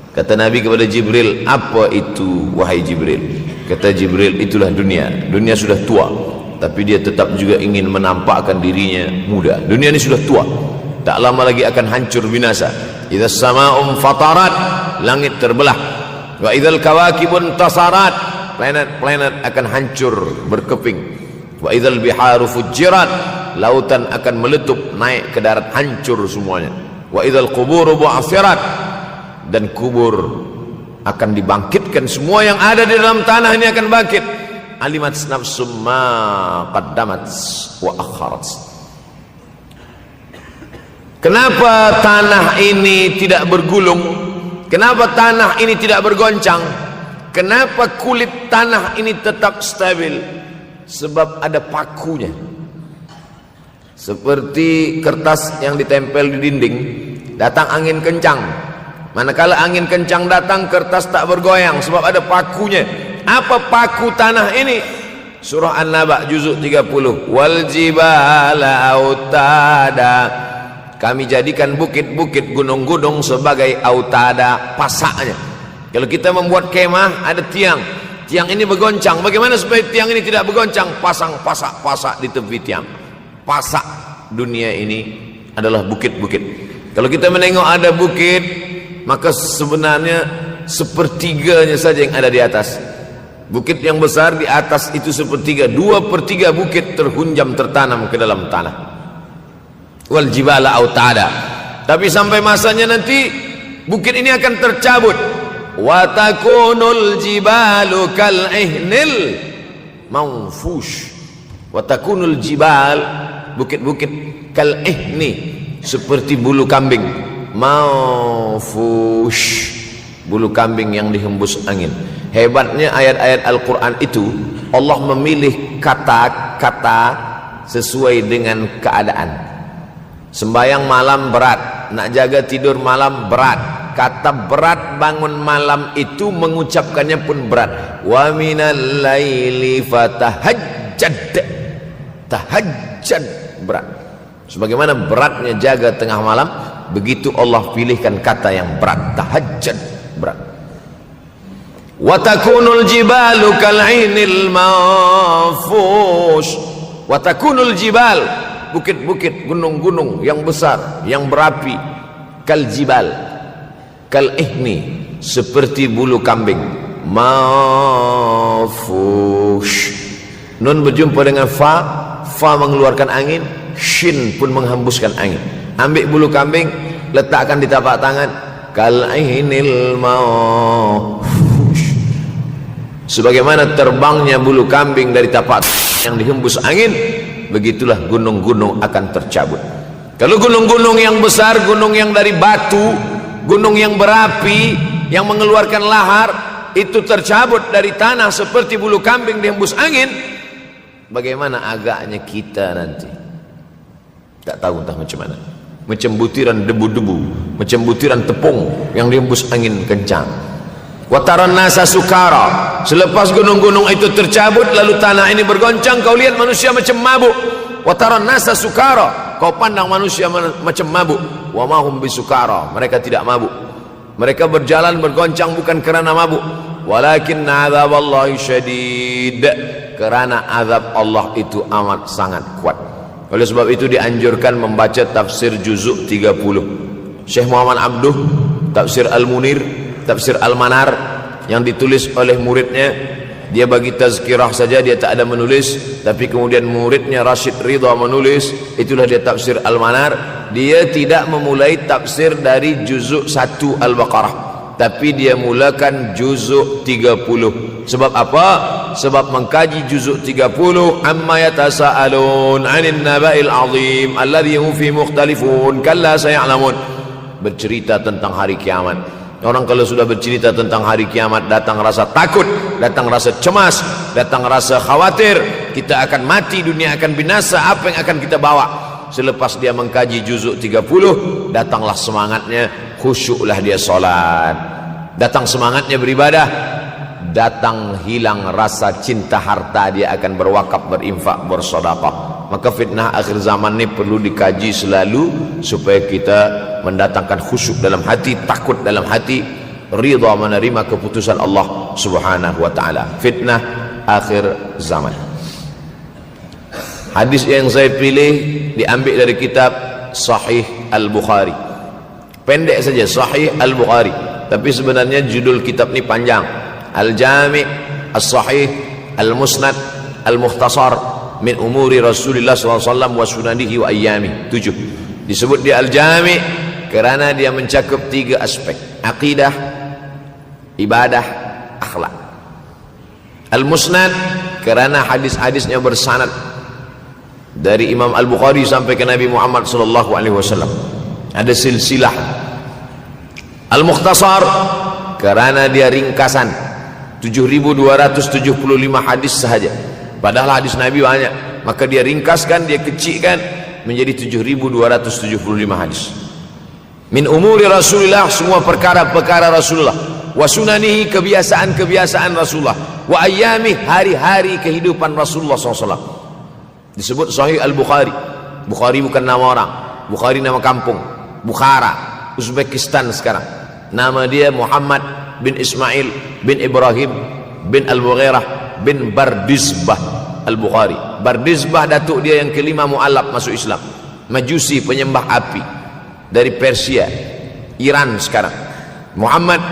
Kata Nabi kepada Jibril, apa itu wahai Jibril? Kata Jibril, itulah dunia. Dunia sudah tua, tapi dia tetap juga ingin menampakkan dirinya muda. Dunia ini sudah tua, tak lama lagi akan hancur binasa. Idza sama'um fatarat, langit terbelah. Wa idzal kawakibun tasarat, planet-planet akan hancur berkeping. Wa idzal biharu fujirat, lautan akan meletup naik ke darat, hancur semuanya. Wa idzal quburu bu'athirat, dan kubur akan dibangkitkan. Semua yang ada di dalam tanah ini akan bangkit. Alimat nafsum ma qaddamat wa akharat. Kenapa tanah ini tidak bergulung? Kenapa tanah ini tidak bergoncang? Kenapa kulit tanah ini tetap stabil? Sebab ada pakunya. Seperti kertas yang ditempel di dinding, datang angin kencang, manakala angin kencang datang, kertas tak bergoyang sebab ada pakunya. Apa paku tanah ini? Surah An-Naba juzuk 30. Wal jibala autada, kami jadikan bukit-bukit, gunung-gunung sebagai autada, pasaknya. Kalau kita membuat kemah, ada tiang, tiang ini bergoncang. Bagaimana supaya tiang ini tidak bergoncang? Pasang pasak-pasak di tepi tiang. Pasak dunia ini adalah bukit-bukit. Kalau kita menengok ada bukit, maka sebenarnya sepertiganya saja yang ada di atas. Bukit yang besar di atas itu sepertiga, 2/3 bukit terhunjam, tertanam ke dalam tanah. Wal jibala autada. Tapi sampai masanya nanti bukit ini akan tercabut. Wa takunul jibalu kal ihnil manfush. Wa takunul jibal, bukit-bukit kal ihni, seperti bulu kambing. Manfush, bulu kambing yang dihembus angin. Hebatnya ayat-ayat Al-Quran itu, Allah memilih kata-kata sesuai dengan keadaan. Sembayang malam berat, nak jaga tidur malam berat. Kata berat bangun malam itu mengucapkannya pun berat. Wa minal laili fatahajjad, tahajjad berat. Sebagaimana beratnya jaga tengah malam, begitu Allah pilihkan kata yang berat, tahajjud berat. Wa takunul jibalu kal'inil manfush. Wa takunul jibal, bukit-bukit, gunung-gunung yang besar, yang berapi, kal jibal, kal ihni, seperti bulu kambing. Manfush. Nun berjumpa dengan fa, fa mengeluarkan angin, shin pun menghembuskan angin. Ambil bulu kambing, letakkan di tapak tangan, kal ainil manfush. Sebagaimana terbangnya bulu kambing dari tapak yang dihembus angin, begitulah gunung-gunung akan tercabut. Kalau gunung-gunung yang besar, gunung yang dari batu, gunung yang berapi, yang mengeluarkan lahar, itu tercabut dari tanah seperti bulu kambing dihembus angin, bagaimana agaknya kita nanti? Tak tahu entah macam mana. Macam butiran debu-debu, macam butiran tepung yang dihembus angin kencang. Wataran nasa sukara, selepas gunung-gunung itu tercabut lalu tanah ini bergoncang, kau lihat manusia macam mabuk. Wataran nasa sukara, kau pandang manusia macam mabuk. Wa mahum bisukara, mereka tidak mabuk. Mereka berjalan bergoncang bukan kerana mabuk, walakin azaballahi syadid, kerana azab Allah itu amat sangat kuat. Oleh sebab itu dianjurkan membaca tafsir juzuk 30 Syekh Muhammad Abduh, tafsir Al-Munir, tafsir Al-Manar yang ditulis oleh muridnya dia bagi tazkirah saja, dia tak ada menulis. Tapi kemudian muridnya Rashid Ridha menulis, itulah dia tafsir Al-Manar. Dia tidak memulai tafsir dari juzuk 1 Al-Baqarah, tapi dia mulakan juzuk 30. Sebab apa? Sebab mengkaji juzuk 30, amma yatasaalun 'anil naba'il 'azim alladhi hum fi mukhtalifun kalla saya'lamun, bercerita tentang hari kiamat. Orang kalau sudah bercerita tentang hari kiamat, datang rasa takut, datang rasa cemas, datang rasa khawatir, kita akan mati, dunia akan binasa, apa yang akan kita bawa? Selepas dia mengkaji juzuk 30, datanglah semangatnya, khusyuklah dia solat, datang semangatnya beribadah, datang hilang rasa cinta harta, dia akan berwakaf, berinfak, bersedekah. Maka fitnah akhir zaman ini perlu dikaji selalu supaya kita mendatangkan khusyuk dalam hati, takut dalam hati, ridha menerima keputusan Allah Subhanahu wa taala. Fitnah akhir zaman. Hadis yang saya pilih diambil dari kitab Sahih Al-Bukhari. Pendek saja, Sahih Al-Bukhari, tapi sebenarnya judul kitab ini panjang. Al-Jami' As-Sahih Al-Musnad Al-Mukhtasar min umuri Rasulullah SAW wa sunanihi wa ayyami. 7. Disebut dia Al-Jami' kerana dia mencakup 3 aspek: akidah, ibadah, akhlak. Al-Musnad kerana hadis-hadisnya bersanad dari Imam Al-Bukhari sampai ke Nabi Muhammad SAW, ada silsilah. Al-Mukhtasar kerana dia ringkasan, 7.275 hadis sahaja, padahal hadis Nabi banyak, maka dia ringkaskan, dia kecilkan menjadi 7.275 hadis. Min umuri Rasulullah, semua perkara-perkara Rasulullah, wa sunanihi, kebiasaan-kebiasaan Rasulullah, wa ayyami, hari-hari kehidupan Rasulullah SAW. Disebut Sahih Al-Bukhari. Bukhari bukan nama orang, Bukhari nama kampung, Bukhara, Uzbekistan sekarang. Nama dia Muhammad bin Ismail bin Ibrahim bin Al-Mughirah bin Bardizbah Al-Bukhari. Bardizbah datuk dia yang kelima mu'alaf masuk Islam, Majusi, penyembah api, dari Persia, Iran sekarang. Muhammad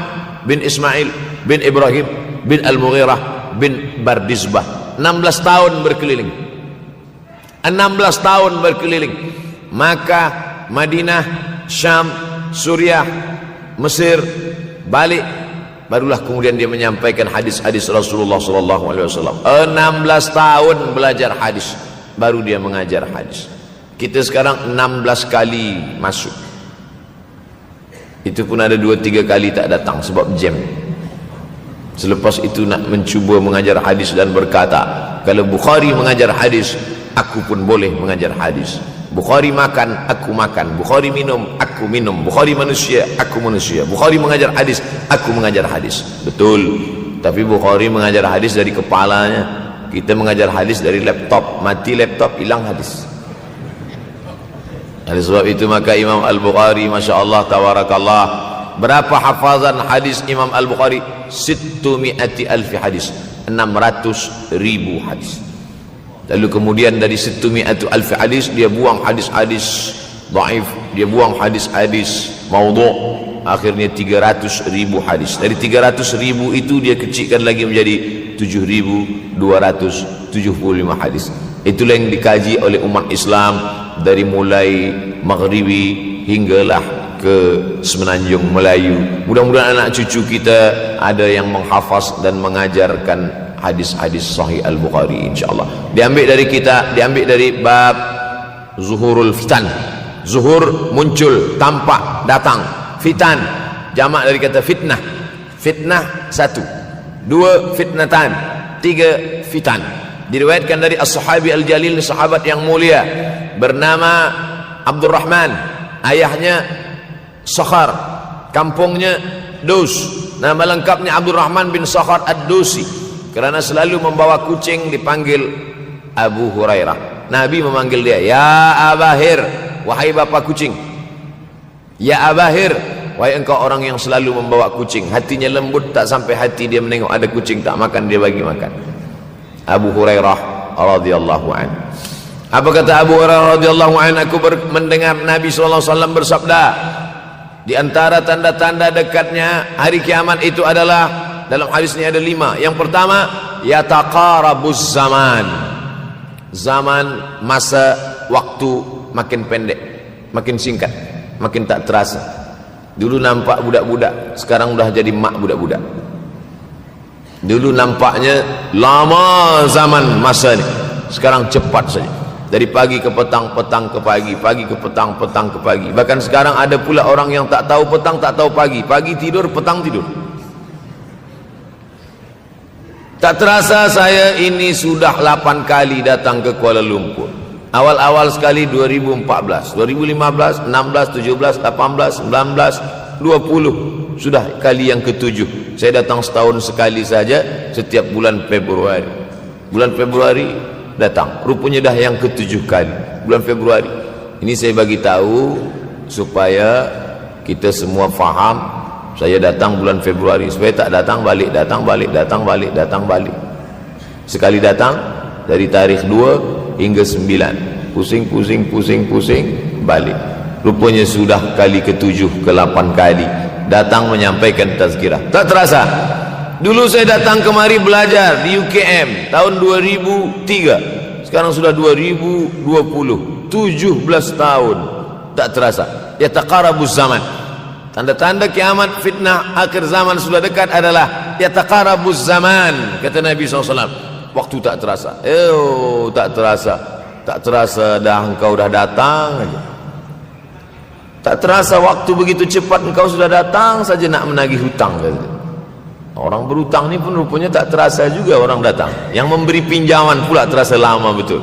bin Ismail bin Ibrahim bin Al-Mughirah bin Bardizbah. 16 tahun berkeliling, 16 tahun berkeliling Makkah, Madinah, Syam, Suriah, Mesir, balik, barulah kemudian dia menyampaikan hadis-hadis Rasulullah SAW. 16 tahun belajar hadis, baru dia mengajar hadis. Kita sekarang 16 kali masuk, itu pun ada 2-3 kali tak datang sebab jam. Selepas itu nak mencuba mengajar hadis dan berkata, kalau Bukhari mengajar hadis, aku pun boleh mengajar hadis. Bukhari makan, aku makan. Bukhari minum, aku minum. Bukhari manusia, aku manusia. Bukhari mengajar hadis, aku mengajar hadis. Betul, tapi Bukhari mengajar hadis dari kepalanya, kita mengajar hadis dari laptop. Mati laptop, hilang hadis. Oleh sebab itu maka Imam Al-Bukhari, Masya Allah, Tabarakallah, berapa hafazan hadis Imam Al-Bukhari? 600,000 hadis, 600,000 hadis. Lalu kemudian dari 600,000 hadis dia buang hadis-hadis dhaif, dia buang hadis-hadis maudhu', akhirnya 300,000 hadis. Dari 300,000 itu dia kecilkan lagi menjadi 7.275 hadis. Itulah yang dikaji oleh umat Islam dari mulai Maghribi hinggalah ke Semenanjung Melayu. Mudah-mudahan anak cucu kita ada yang menghafaz dan mengajarkan hadis-hadis Sahih Al-Bukhari, insyaallah. Diambil dari kita, diambil dari bab zuhurul fitan. Zuhur, muncul, tampak, datang. Fitan, jamak dari kata fitnah. Fitnah 1, 2 fitnatan, 3 fitan. Diriwayatkan dari as-sahabi al-jalil, sahabat yang mulia bernama Abdurrahman, ayahnya Sakhar, kampungnya Dus. Nama lengkapnya Abdurrahman bin Sakhar Ad-Dusi. Kerana selalu membawa kucing dipanggil Abu Hurairah. Nabi memanggil dia, ya Abahir, wahai bapa kucing. Ya Abahir, wahai engkau orang yang selalu membawa kucing. Hatinya lembut, tak sampai hati dia menengok ada kucing tak makan, dia bagi makan. Abu Hurairah radhiyallahu an. Apa kata Abu Hurairah radhiyallahu an? Aku mendengar Nabi SAW bersabda, di antara tanda-tanda dekatnya hari kiamat itu adalah dalam hadis ini ada 5. Yang pertama, yataqarabuz zaman. Zaman, masa, waktu makin pendek, makin singkat, makin tak terasa. Dulu nampak budak-budak, sekarang udah jadi mak budak-budak. Dulu nampaknya lama zaman masa ni, sekarang cepat saja. Dari pagi ke petang, petang ke pagi, pagi ke petang, petang ke pagi. Bahkan sekarang ada pula orang yang tak tahu petang, tak tahu pagi. Pagi tidur, petang tidur. Tak terasa saya ini sudah 8 kali datang ke Kuala Lumpur. Awal-awal sekali 2014, 2015, 16, 17, 18, 19, 20. Sudah kali yang ke-7. Saya datang setahun sekali saja, setiap bulan Februari. Bulan Februari datang. Rupanya dah yang ke-7 kali. Bulan Februari. Ini saya bagi tahu supaya kita semua faham. Saya datang bulan Februari, supaya tak datang balik, datang balik, datang balik, datang balik. Sekali datang dari tarikh 2 hingga 9. Pusing, pusing, pusing, pusing, balik. Rupanya sudah kali ke-7, ke-8 kali datang menyampaikan tazkirah. Tak terasa. Dulu saya datang kemari belajar di UKM tahun 2003. Sekarang sudah 2020. 17 tahun. Tak terasa. Yataqarabuz zaman. Tanda-tanda kiamat, fitnah akhir zaman sudah dekat adalah yataqarabuz zaman, kata Nabi SAW. Waktu tak terasa. Tak terasa. Tak terasa dah engkau dah datang aja. Tak terasa waktu begitu cepat, engkau sudah datang saja nak menagih hutang. Orang berhutang ni pun rupanya tak terasa juga orang datang. Yang memberi pinjaman pula terasa lama betul.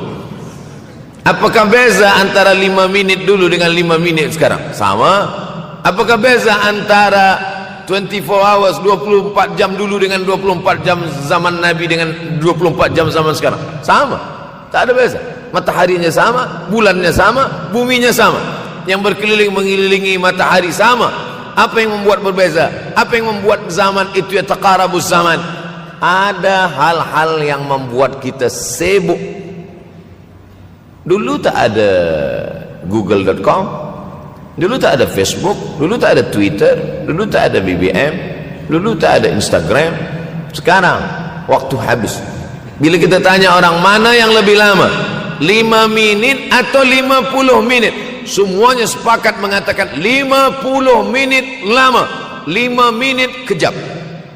Apakah beza antara 5 minit dulu dengan 5 minit sekarang? Sama. Apakah beza antara 24 hours, 24 jam dulu dengan 24 jam zaman Nabi dengan 24 jam zaman sekarang? Sama. Tak ada beza. Mataharinya sama, bulannya sama, buminya sama. Yang berkeliling mengelilingi matahari sama. Apa yang membuat berbeza? Apa yang membuat zaman itu yataqarabuz zaman? Ada hal-hal yang membuat kita sibuk. Dulu tak ada google.com, dulu tak ada Facebook, dulu tak ada Twitter, dulu tak ada BBM, dulu tak ada Instagram. Sekarang waktu habis. Bila kita tanya orang mana yang lebih lama, 5 minit atau 50 minit, semuanya sepakat mengatakan 50 minit lama, 5 minit kejap.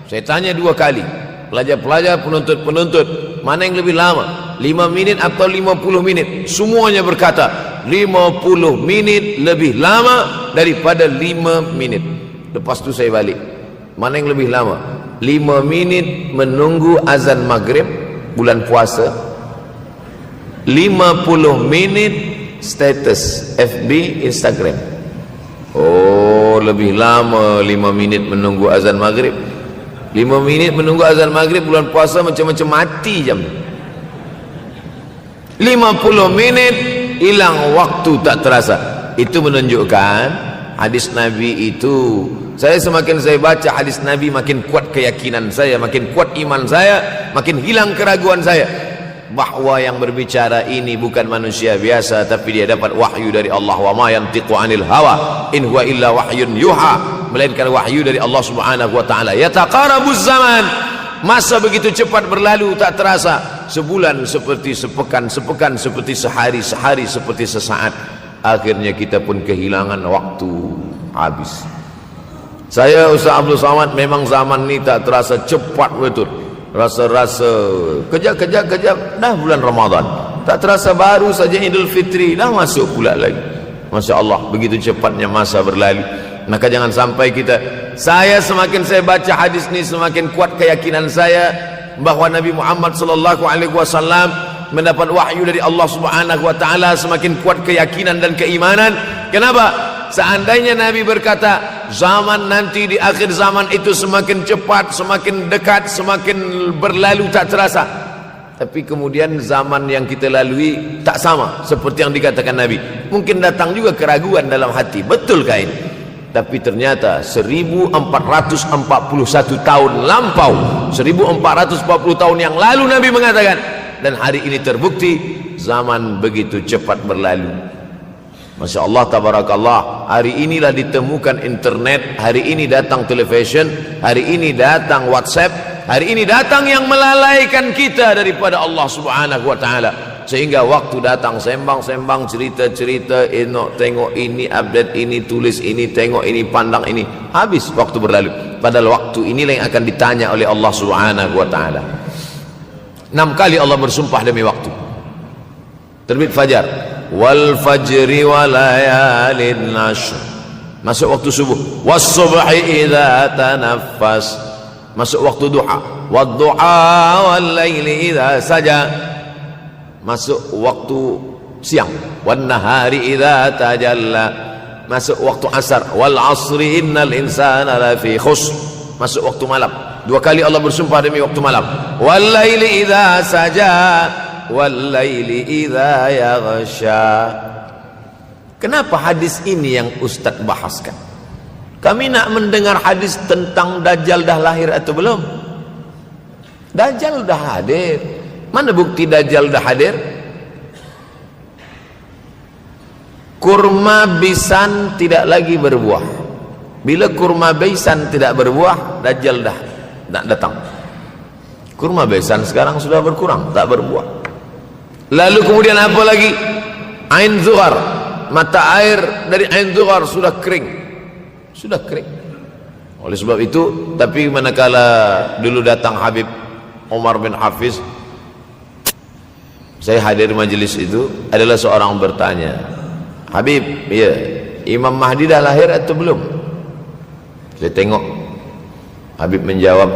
Saya tanya 2 kali, pelajar-pelajar, penuntut-penuntut, mana yang lebih lama, 5 minit atau 50 minit? Semuanya berkata 50 minit lebih lama daripada 5 minit. Lepas tu saya balik, mana yang lebih lama? 5 minit menunggu azan maghrib bulan puasa, 50 minit status FB, Instagram. Oh, lebih lama 5 minit menunggu azan maghrib. 5 minit menunggu azan maghrib bulan puasa macam-macam mati jam. 50 minit hilang waktu tak terasa. Itu menunjukkan hadis Nabi itu, saya semakin saya baca hadis Nabi makin kuat keyakinan saya, makin kuat iman saya, makin hilang keraguan saya bahwa yang berbicara ini bukan manusia biasa, tapi dia dapat wahyu dari Allah. Wa ma yantiqu anil hawa in huwa illa wahyun yuha, melainkan wahyu dari Allah Subhanahu wa taala. Yataqarabuz zaman. Masa begitu cepat berlalu tak terasa. Sebulan seperti sepekan, sepekan seperti sehari, sehari seperti sesaat. Akhirnya kita pun kehilangan waktu, habis. Saya Ustaz Abdul Samad, memang zaman ni tak terasa cepat betul. Rasa-rasa kejap-kejap dah bulan Ramadan. Tak terasa baru saja Idul Fitri dah masuk pula lagi. Masya Allah, begitu cepatnya masa berlalu. Maka jangan sampai kita, saya semakin saya baca hadis ni semakin kuat keyakinan saya bahawa Nabi Muhammad sallallahu alaihi wasallam mendapat wahyu dari Allah Subhanahu wa taala. Semakin kuat keyakinan dan keimanan. Kenapa? Seandainya Nabi berkata zaman nanti di akhir zaman itu semakin cepat, semakin dekat, semakin berlalu tak terasa, tapi kemudian zaman yang kita lalui tak sama seperti yang dikatakan Nabi. Mungkin datang juga keraguan dalam hati, betulkah ini? Tapi ternyata 1441 tahun lampau, 1440 tahun yang lalu Nabi mengatakan, dan hari ini terbukti zaman begitu cepat berlalu. Masya Allah, tabarakallah. Hari inilah ditemukan internet, hari ini datang television, hari ini datang WhatsApp, hari ini datang yang melalaikan kita daripada Allah Subhanahu wa taala. Sehingga waktu datang sembang-sembang, cerita-cerita, tengok ini, update ini, tulis ini, tengok ini, pandang ini, habis waktu berlalu. Padahal waktu inilah yang akan ditanya oleh Allah Subhanahu wa taala. 6 kali Allah bersumpah demi waktu. Terbit fajar, wal fajri wa layalin nashr, masuk waktu subuh, was subhi idza tanaffas, masuk waktu duha, wad duha wal laili idza saja, masuk waktu siang, wan nahari idza tajalla, masuk waktu asar, wal asri innal insana lafi khusr, masuk waktu malam. 2 kali Allah bersumpah demi waktu malam, wal laili idza saja wal laili idza yaghsha. Kenapa hadis ini yang Ustaz bahaskan? Kami nak mendengar hadis tentang Dajjal dah lahir atau belum? Dajjal dah hadir. Mana bukti Dajjal dah hadir? Kurma bisan tidak lagi berbuah. Bila kurma bisan tidak berbuah, Dajjal dah datang. Kurma bisan sekarang sudah berkurang, tak berbuah. Lalu kemudian apa lagi? Ain Zuhar, mata air dari Ain Zuhar sudah kering. Sudah kering. Oleh sebab itu, tapi manakala dulu datang Habib Umar bin Hafiz, saya hadir majelis itu, adalah seorang bertanya, Habib, ya, Imam Mahdi dah lahir atau belum? Saya tengok Habib menjawab,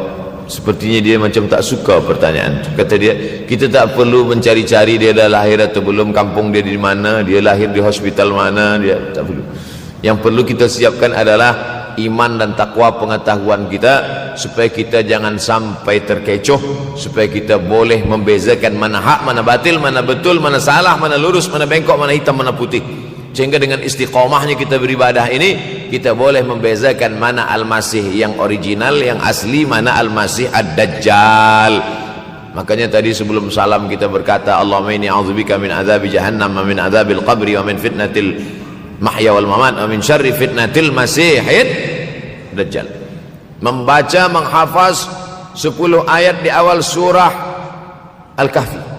sepertinya dia macam tak suka pertanyaan. Kata dia, kita tak perlu mencari-cari dia dah lahir atau belum, kampung dia di mana, dia lahir di hospital mana, dia tak perlu. Yang perlu kita siapkan adalah iman dan takwa pengetahuan kita, supaya kita jangan sampai terkecoh, supaya kita boleh membezakan mana hak, mana batil, mana betul, mana salah, mana lurus, mana bengkok, mana hitam, mana putih. Sehingga dengan istiqomahnya kita beribadah ini, kita boleh membezakan mana Al-Masih yang original, yang asli, mana Al-Masih Ad-Dajjal. Makanya tadi sebelum salam kita berkata, Allahumma inni a'udzubika min azabi jahannam, wa min azabil qabri, wa min fitnatil mahya wal mamat, wa min syarri fitnatil masihid Dajjal. Membaca, menghafaz 10 ayat di awal surah Al-Kahfi.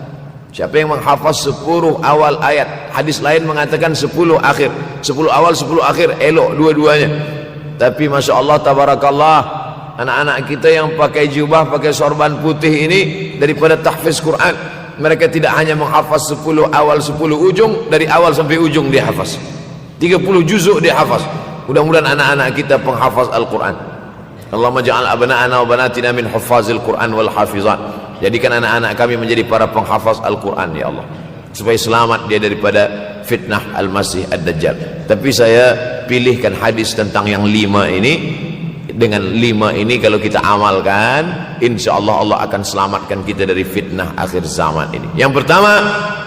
Siapa yang menghafaz 10 awal ayat, hadis lain mengatakan 10 akhir, 10 awal 10 akhir, elok dua-duanya. Tapi Masya Allah, tabarakallah, anak-anak kita yang pakai jubah, pakai sorban putih ini, daripada tahfiz Quran, mereka tidak hanya menghafaz 10 awal 10 ujung, dari awal sampai ujung dia hafaz, 30 juzuk dia hafaz. Mudah-mudahan anak-anak kita penghafaz Al-Quran. Allahumma ja'al abna'ana wa banatina min huffazil Quran wal hafizat. Jadikan anak-anak kami menjadi para penghafaz Al-Quran, ya Allah, supaya selamat dia daripada fitnah Al-Masih Ad-Dajjal. Tapi saya pilihkan hadis tentang yang 5 ini. Dengan 5 ini kalau kita amalkan, insya Allah Allah akan selamatkan kita dari fitnah akhir zaman ini. Yang pertama,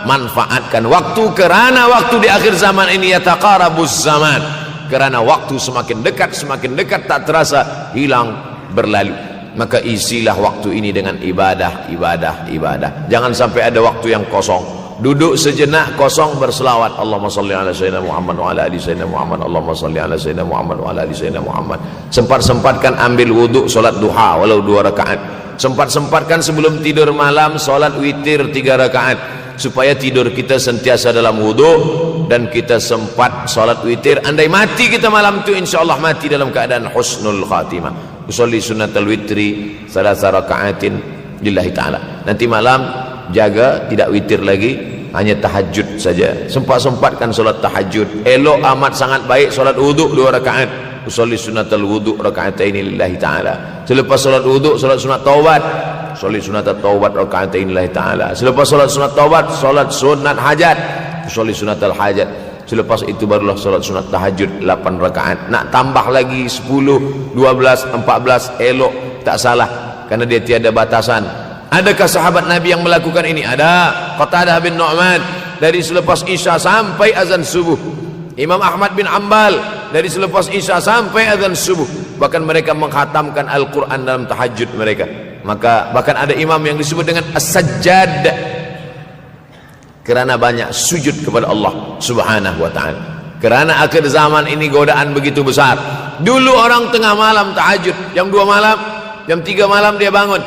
manfaatkan waktu, kerana waktu di akhir zaman ini yataqarabuz zaman, kerana waktu semakin dekat tak terasa, hilang, berlalu. Maka isilah waktu ini dengan ibadah. Jangan sampai ada waktu yang kosong. Duduk sejenak kosong, berselawat, Allahumma salli ala sayyidina Muhammad wa ala ali sayyidina Muhammad, Allahumma salli ala sayyidina Muhammad wa ala ali sayyidina Muhammad. Sempat-sempatkan ambil wuduk, solat duha walau 2 rakaat. Sempat-sempatkan sebelum tidur malam solat witir 3 rakaat, supaya tidur kita sentiasa dalam wuduk, dan kita sempat solat witir. Andai mati kita malam itu, insyaallah mati dalam keadaan husnul khatimah. Usolli sunnatal witri 3 rakaatin lillahi ta'ala. Nanti malam jaga, tidak witir lagi, hanya tahajud saja. Sempat-sempatkan solat tahajud. Elok amat sangat baik solat wuduk 2 rakaat. Usolli sunnatal wuduk rakaatain lillahi ta'ala. Selepas solat wuduk, solat sunat taubat. Usolli sunnatat taubat rakaatain lillahi ta'ala. Selepas solat sunat taubat, solat sunat hajat. Usolli sunnatal hajat. Selepas itu barulah solat sunat tahajud 8 rakaat. Nak tambah lagi 10, 12, 14, elok, tak salah, karena dia tiada batasan. Adakah sahabat Nabi yang melakukan ini? Ada. Qatadah bin Nu'man, dari selepas Isya sampai azan subuh. Imam Ahmad bin Ambal, dari selepas Isya sampai azan subuh. Bahkan mereka menghatamkan Al-Quran dalam tahajud mereka. Maka bahkan ada imam yang disebut dengan As-Sajjad, kerana banyak sujud kepada Allah Subhanahu wa ta'ala. Kerana akhir zaman ini godaan begitu besar. Dulu orang tengah malam tahajud, jam 2 malam, jam 3 malam dia bangun.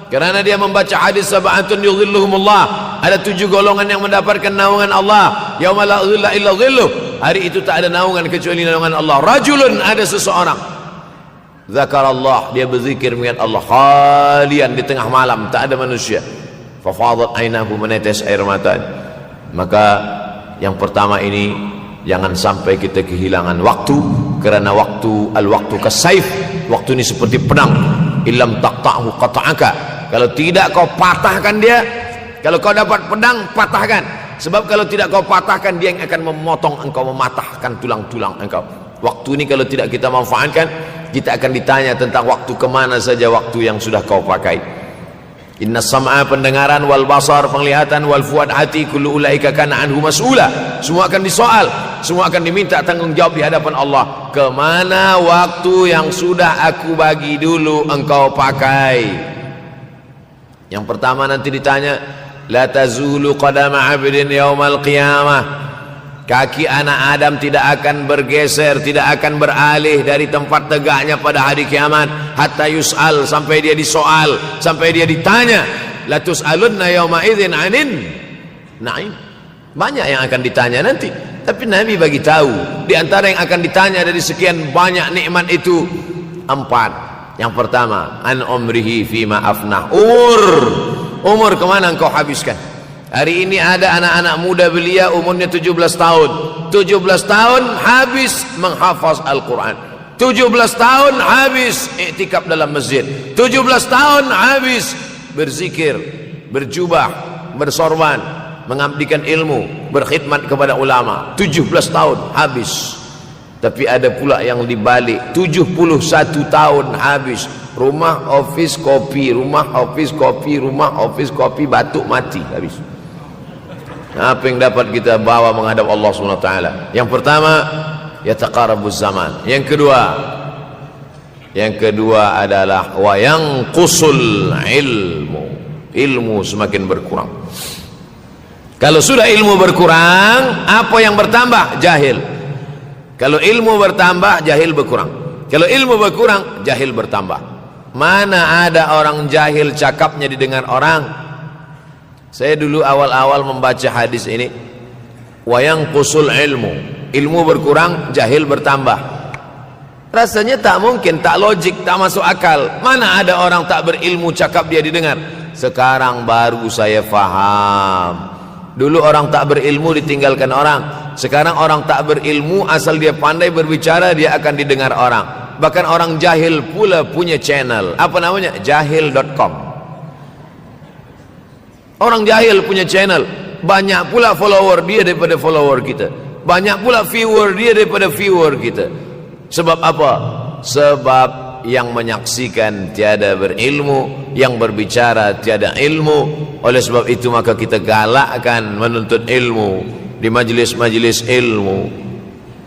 Kerana dia membaca hadis sab'atun yudhilluhumullah. Ada 7 golongan yang mendapatkan naungan Allah. Yauma la dhilla illa dhilluh. Hari itu tak ada naungan kecuali naungan Allah. Rajulun, ada seseorang. Zakarallah, dia berzikir mengingat Allah. Khalian, di tengah malam, tak ada manusia. Fafadat ainahu, menetes air mata. Maka yang pertama ini, jangan sampai kita kehilangan waktu. Kerana waktu, al-waktu kasaif. Waktu ini seperti pedang. Illam taqta'hu qata'aka. Kalau tidak kau patahkan dia. Kalau kau dapat pedang, patahkan. Sebab kalau tidak kau patahkan, dia yang akan memotong engkau, mematahkan tulang-tulang engkau. Waktu ini kalau tidak kita manfaatkan, kita akan ditanya tentang waktu, kemana saja waktu yang sudah kau pakai. Inna sam'a, pendengaran, wal basar, penglihatan, wal fuad, hati, kullu ulaika kana anhu mas'ula. Semua akan disoal, semua akan diminta tanggungjawab di hadapan Allah. Kemana waktu yang sudah aku bagi dulu engkau pakai? Yang pertama nanti ditanya, la tazulu qadama 'abdin yaumal qiyamah. Kaki anak Adam tidak akan bergeser, tidak akan beralih dari tempat tegaknya pada hari kiamat, hatta yus'al, sampai dia disoal, sampai dia ditanya. La tus'alunna yauma idzin 'anin na'im. Banyak yang akan ditanya nanti, tapi Nabi bagi tahu di antara yang akan ditanya dari sekian banyak nikmat itu 4. Yang pertama, an umrihi fima afnah. Umur kemana engkau habiskan? Hari ini ada anak-anak muda belia umurnya 17 tahun. 17 tahun habis menghafaz Al-Quran. 17 tahun habis iktikaf dalam masjid. 17 tahun habis berzikir, berjubah, bersorban, mengabdikan ilmu, berkhidmat kepada ulama. 17 tahun habis. Tapi ada pula yang dibalik, 71 tahun habis. Rumah, office, kopi, rumah, office, kopi, rumah, office, kopi, batuk, mati, habis. Apa yang dapat kita bawa menghadap Allah SWT? Yang pertama, yataqarabuz zaman. Yang kedua adalah wa yanqusul ilmu. Ilmu semakin berkurang. Kalau sudah ilmu berkurang, apa yang bertambah? Jahil. Kalau ilmu bertambah, jahil berkurang. Kalau ilmu berkurang, jahil bertambah. Mana ada orang jahil cakapnya didengar orang? Saya dulu awal-awal membaca hadis ini, wa yanqusul ilmu. Ilmu berkurang, jahil bertambah. Rasanya tak mungkin, tak logik, tak masuk akal. Mana ada orang tak berilmu cakap dia didengar? Sekarang baru saya faham. Dulu orang tak berilmu ditinggalkan orang. Sekarang orang tak berilmu, asal dia pandai berbicara, dia akan didengar orang. Bahkan orang jahil pula punya channel. Apa namanya? Jahil.com. Orang jahil punya channel. Banyak pula follower dia daripada follower kita. Banyak pula viewer dia daripada viewer kita. Sebab apa? Sebab yang menyaksikan tiada berilmu, yang berbicara tiada ilmu. Oleh sebab itu maka kita galakkan menuntut ilmu di majlis-majlis ilmu.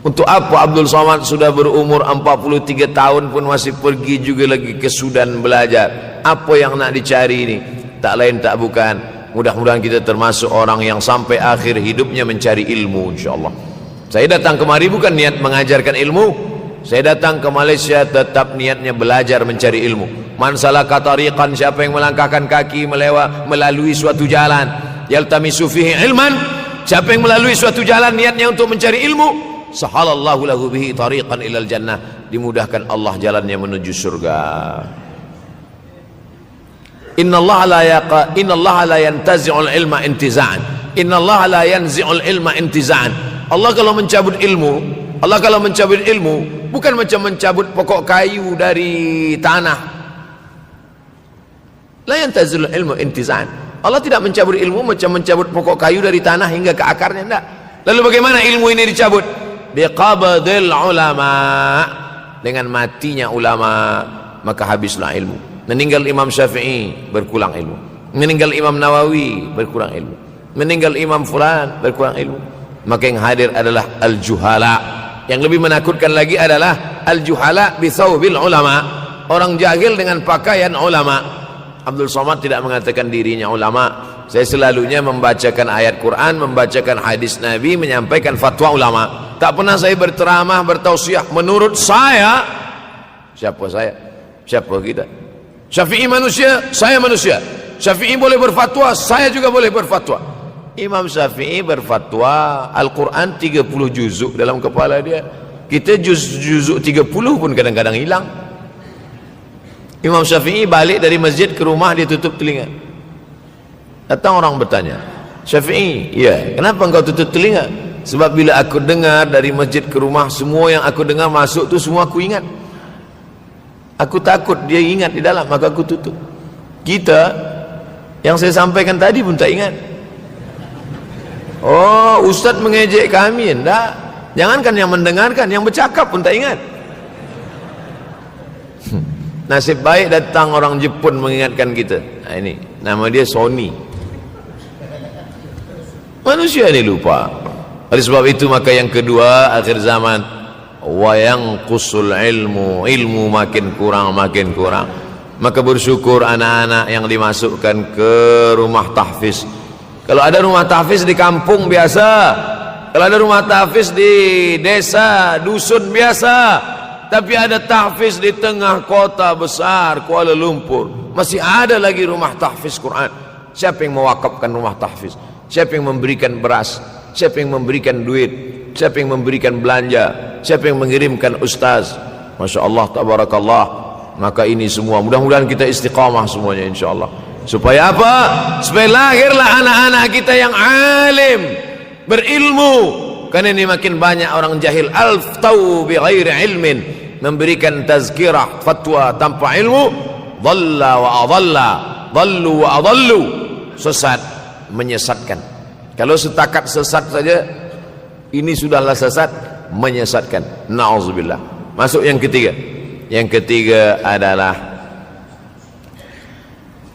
Untuk apa Abdul Somad sudah berumur 43 tahun pun masih pergi juga lagi ke Sudan belajar? Apa yang nak dicari ini? Tak lain tak bukan, mudah-mudahan kita termasuk orang yang sampai akhir hidupnya mencari ilmu, insyaAllah. Saya datang kemari bukan niat mengajarkan ilmu. Saya datang ke Malaysia tetap niatnya belajar mencari ilmu. Man salaka tariqan, siapa yang melangkahkan kaki melalui suatu jalan, yaltamisu fihi ilman, siapa yang melalui suatu jalan niatnya untuk mencari ilmu, sahalallahu lahu bihi tariqan ilal jannah, dimudahkan Allah jalannya menuju surga. Innallaha la yantazi'ul ilma intiza'an. Innallaha la yanzi'ul ilma intiza'an. Allah kalau mencabut ilmu, bukan macam mencabut pokok kayu dari tanah. La yantazil ilmu intizan. Allah tidak mencabut ilmu macam mencabut pokok kayu dari tanah hingga ke akarnya, tidak. Lalu bagaimana ilmu ini dicabut? Biqabdil ulama. Dengan matinya ulama, maka habislah ilmu. Meninggal Imam Syafi'i, berkurang ilmu. Meninggal Imam Nawawi, berkurang ilmu. Meninggal Imam Fulan, berkurang ilmu. Maka yang hadir adalah al-juhala. Yang lebih menakutkan lagi adalah al-juhala bisawbil ulama, orang jahil dengan pakaian ulama. Abdul Somad tidak mengatakan dirinya ulama. Saya selalunya membacakan ayat Quran, membacakan hadis Nabi, menyampaikan fatwa ulama. Tak pernah saya berceramah, bertausiah. Menurut saya, siapa saya? Siapa kita? Syafi'i manusia, saya manusia. Syafi'i boleh berfatwa, saya juga boleh berfatwa. Imam Syafi'i berfatwa Al-Quran 30 juzuk dalam kepala dia. Kita juzuk 30 pun kadang-kadang hilang. Imam Syafi'i balik dari masjid ke rumah, dia tutup telinga. Datang orang bertanya, Syafi'i, ya, kenapa engkau tutup telinga? Sebab bila aku dengar dari masjid ke rumah, semua yang aku dengar masuk tu semua aku ingat. Aku takut dia ingat di dalam, maka aku tutup. Kita, yang saya sampaikan tadi pun tak ingat. Oh, ustaz mengejek kami, enggak. Jangankan yang mendengarkan, yang bercakap pun tak ingat. Nasib baik datang orang Jepun mengingatkan kita. Nah, ini nama dia Sony. Manusia ini lupa. Oleh sebab itu maka yang kedua, akhir zaman, wa yanqusul ilmu, ilmu makin kurang. Maka bersyukur anak-anak yang dimasukkan ke rumah tahfiz. Kalau ada rumah tahfiz di kampung biasa, kalau ada rumah tahfiz di desa, dusun biasa, tapi ada tahfiz di tengah kota besar Kuala Lumpur, masih ada lagi rumah tahfiz Quran. Siapa yang mewakafkan rumah tahfiz? Siapa yang memberikan beras? Siapa yang memberikan duit? Siapa yang memberikan belanja? Siapa yang mengirimkan ustaz? Masya Allah, tabarakallah. Maka ini semua mudah-mudahan kita istiqamah semuanya insyaAllah. Supaya apa? Supaya lahirlah anak-anak kita yang alim, berilmu. Karena ini makin banyak orang jahil. Al-ftau bi ghairi ilmin, memberikan tazkirah, fatwa tanpa ilmu. Dhalla wa adalla, dhallu wa adallu, sesat, menyesatkan. Kalau setakat sesat saja, ini sudahlah sesat, menyesatkan. Na'udzubillah. Masuk yang ketiga. Yang ketiga adalah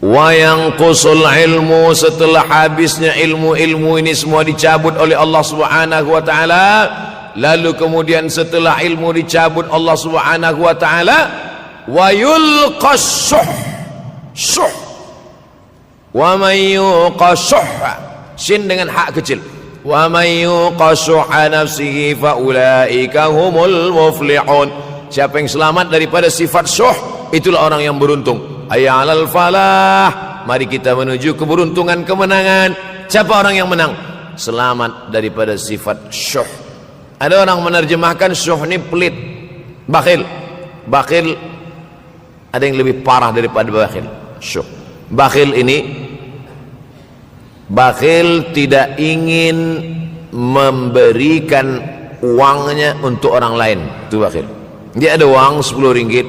wa yanqusul ilmu, setelah habisnya ilmu-ilmu ini semua dicabut oleh Allah Subhanahu wa taala. Lalu kemudian setelah ilmu dicabut Allah Subhanahu wa taala, wa yulqas syuh. Wa may yuqashuh, sin dengan hak kecil. Wa may yuqashuha nafsihi fa ulaika humul muflihun. Siapa yang selamat daripada sifat syuh, itulah orang yang beruntung. Hayya 'alal falah, mari kita menuju keberuntungan, kemenangan. Siapa orang yang menang? Selamat daripada sifat syuh. Ada orang menerjemahkan syuh ini pelit, bakhil. Bakhil ada yang lebih parah daripada bakhil. Syuh. Bakhil ini, bakhil tidak ingin memberikan uangnya untuk orang lain. Itu bakhil. Dia ada uang 10 ringgit,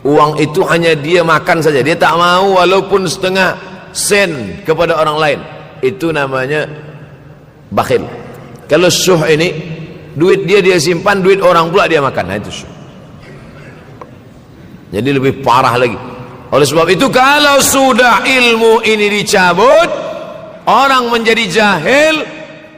uang itu hanya dia makan saja, dia tak mau walaupun setengah sen kepada orang lain. Itu namanya bakhil. Kalau syuh ini, duit dia simpan, duit orang pula dia makan. Nah, itu syuh. Jadi lebih parah lagi. Oleh sebab itu kalau sudah ilmu ini dicabut, orang menjadi jahil,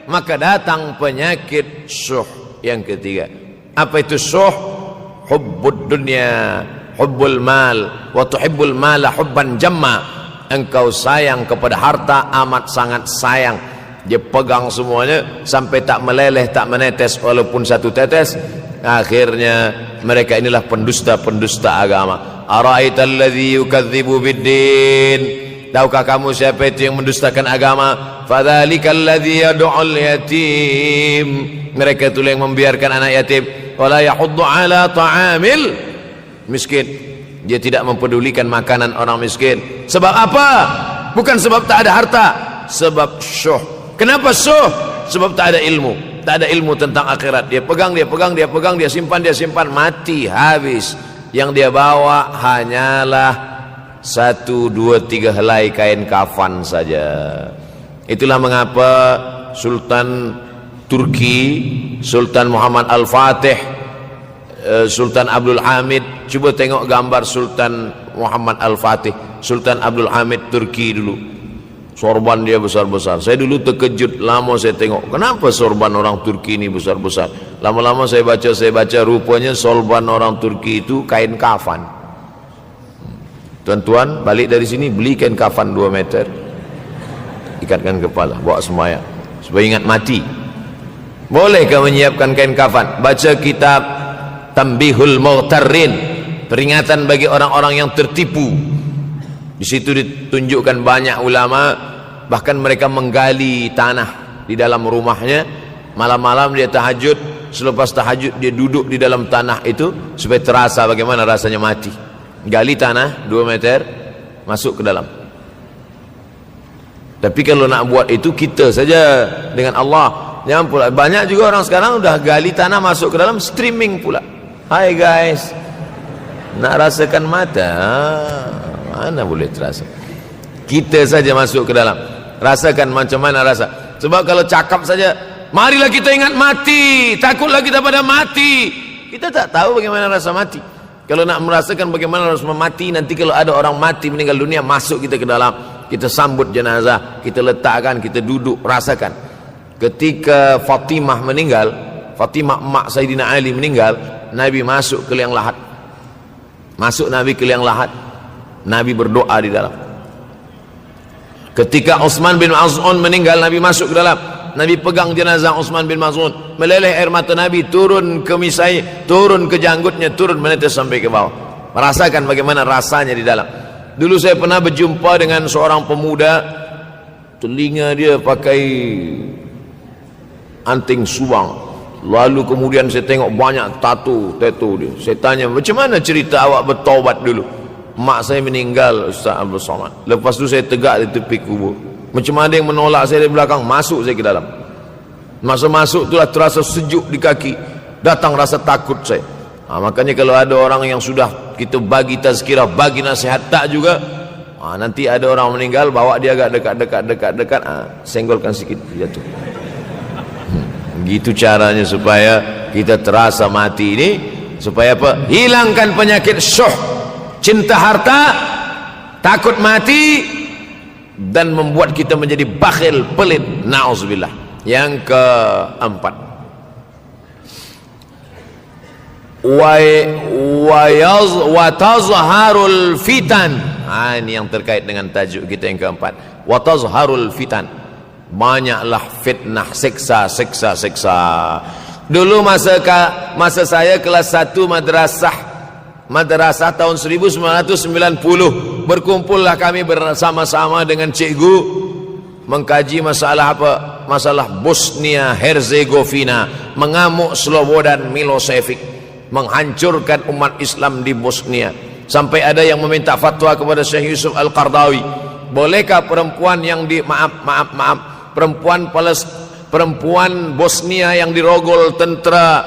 maka datang penyakit syuh yang ketiga. Apa itu syuh? Hubbud dunya, hubbul mal, wa tuhibbul mala hubban jamma. Engkau sayang kepada harta, amat sangat sayang. Dia pegang semuanya sampai tak meleleh, tak menetes walaupun satu tetes. Akhirnya mereka inilah pendusta-pendusta agama. Ara'aital ladzi yukadzibu biddin, tahukah kamu siapa itu yang mendustakan agama? Fadzalikal ladzi yad'ul yatim, mereka itu yang membiarkan anak yatim. Wala yahuddu ala ta'amil miskin, dia tidak mempedulikan makanan orang miskin. Sebab apa? Bukan sebab tak ada harta, sebab syuh. Kenapa syuh? Sebab tak ada ilmu. Tak ada ilmu tentang akhirat. Dia pegang, dia simpan, mati, habis. Yang dia bawa hanyalah 1, 2, 3 helai kain kafan saja. Itulah mengapa Sultan Turki, Sultan Muhammad Al-Fatih, Sultan Abdul Hamid, coba tengok gambar Sultan Muhammad Al-Fatih, Sultan Abdul Hamid Turki dulu. Sorban dia besar-besar. Saya dulu terkejut, lama saya tengok, kenapa sorban orang Turki ini besar-besar. Lama-lama saya baca, rupanya sorban orang Turki itu kain kafan. Tuan-tuan balik dari sini beli kain kafan 2 meter, ikatkan kepala, bawa sembahyang supaya ingat mati. Bolehkah menyiapkan kain kafan? Baca kitab Tanbihul Mughtarrin, peringatan bagi orang-orang yang tertipu. Di situ ditunjukkan banyak ulama, bahkan mereka menggali tanah di dalam rumahnya, malam-malam dia tahajud, selepas tahajud dia duduk di dalam tanah itu supaya terasa bagaimana rasanya mati. Gali tanah 2 meter, masuk ke dalam. Tapi kalau nak buat itu kita saja dengan Allah. Jangan pula, banyak juga orang sekarang udah gali tanah masuk ke dalam, streaming pula. Hai guys, nak rasakan mata, mana boleh terasa. Kita saja masuk ke dalam, rasakan macam mana rasa. Sebab kalau cakap saja, marilah kita ingat mati, takutlah kita pada mati, kita tak tahu bagaimana rasa mati. Kalau nak merasakan bagaimana rasa mati, nanti kalau ada orang mati meninggal dunia, masuk kita ke dalam, kita sambut jenazah, kita letakkan, kita duduk, rasakan. Ketika Fatimah meninggal, Fatimah emak Sayyidina Ali meninggal, Nabi masuk ke liang lahat. Masuk Nabi ke liang lahat, Nabi berdoa di dalam. Ketika Utsman bin Maz'un meninggal, Nabi masuk ke dalam, Nabi pegang jenazah Utsman bin Maz'un, meleleh air mata Nabi turun ke misai, turun ke janggutnya, turun menetes sampai ke bawah. Merasakan bagaimana rasanya di dalam. Dulu saya pernah berjumpa dengan seorang pemuda, telinga dia pakai anting subang, lalu kemudian saya tengok banyak tato dia. Saya tanya, macam mana cerita awak bertaubat dulu? Mak saya meninggal, Ustaz Abdul Somad. Lepas tu saya tegak di tepi kubur. Macam ada yang menolak saya dari belakang, masuk saya ke dalam. Masa masuk itulah terasa sejuk di kaki, datang rasa takut saya. Makanya kalau ada orang yang sudah kita bagi tazkirah, bagi nasihat tak juga, nanti ada orang meninggal, bawa dia agak dekat, senggolkan sikit, jatuh. Gitu caranya supaya kita terasa mati ini, supaya apa? Hilangkan penyakit syuh, cinta harta, takut mati, dan membuat kita menjadi bakhil, pelit. Na'udzubillah. Yang keempat, wa tazharul fitan. Ini yang terkait dengan tajuk kita yang keempat. Wa tazharul fitan. Banyaklah fitnah, siksa. Dulu masa saya kelas 1 madrasah tahun 1990, berkumpullah kami bersama-sama dengan cikgu mengkaji masalah apa? Masalah Bosnia Herzegovina, mengamuk Slobodan Milosevic, menghancurkan umat Islam di Bosnia. Sampai ada yang meminta fatwa kepada Syekh Yusuf Al-Qardawi, bolehkah perempuan yang perempuan Bosnia yang dirogol tentara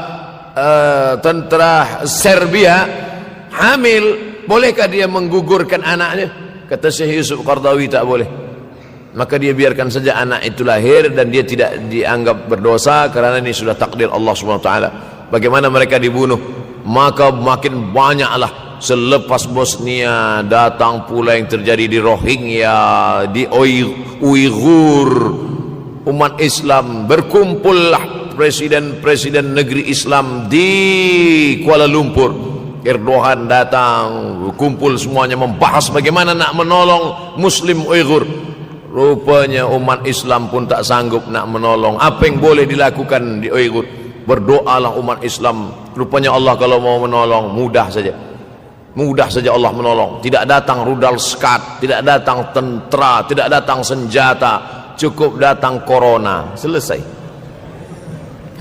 Serbia hamil, bolehkah dia menggugurkan anaknya? Kata Syekh Yusuf Qardawi, tak boleh. Maka dia biarkan saja anak itu lahir dan dia tidak dianggap berdosa, karena ini sudah takdir Allah SWT. Bagaimana mereka dibunuh? Maka makin banyaklah selepas Bosnia datang pula yang terjadi di Rohingya, di Uighur. Umat Islam berkumpullah, presiden-presiden negeri Islam di Kuala Lumpur. Erdogan datang, kumpul semuanya membahas bagaimana nak menolong Muslim Uighur. Rupanya umat Islam pun tak sanggup nak menolong. Apa yang boleh dilakukan di Uighur? Berdoalah umat Islam. Rupanya Allah kalau mau menolong mudah saja. Mudah saja Allah menolong. Tidak datang rudal skat, tidak datang tentera, tidak datang senjata, cukup datang corona, selesai.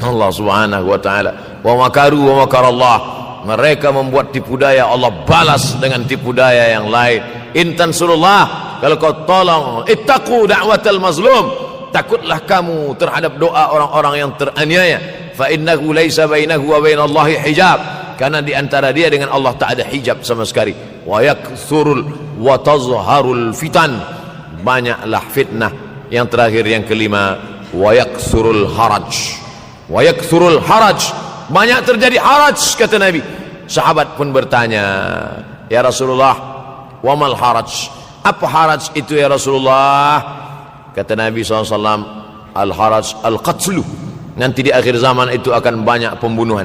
Allah Subhanahu wa taala, wa makaru wa makarallah. Mereka membuat tipu daya, Allah balas dengan tipu daya yang lain. In tansurullah, kalau kau tolong, ittaqu da'watal mazlum, takutlah kamu terhadap doa orang-orang yang teraniaya. Fa innahu laisa bainahu wa bainallahi hijab, karena di antara dia dengan Allah tak ada hijab sama sekali. Wa yakthurul wa tazharul fitan, banyaklah fitnah. Yang terakhir, yang kelima, wa yakthurul haraj. Wa yakthurul haraj, banyak terjadi haraj, kata Nabi. Sahabat pun bertanya, ya Rasulullah, wa mal haraj? Apa haraj itu ya Rasulullah? Kata Nabi SAW, al haraj al qatlu, nanti di akhir zaman itu akan banyak pembunuhan.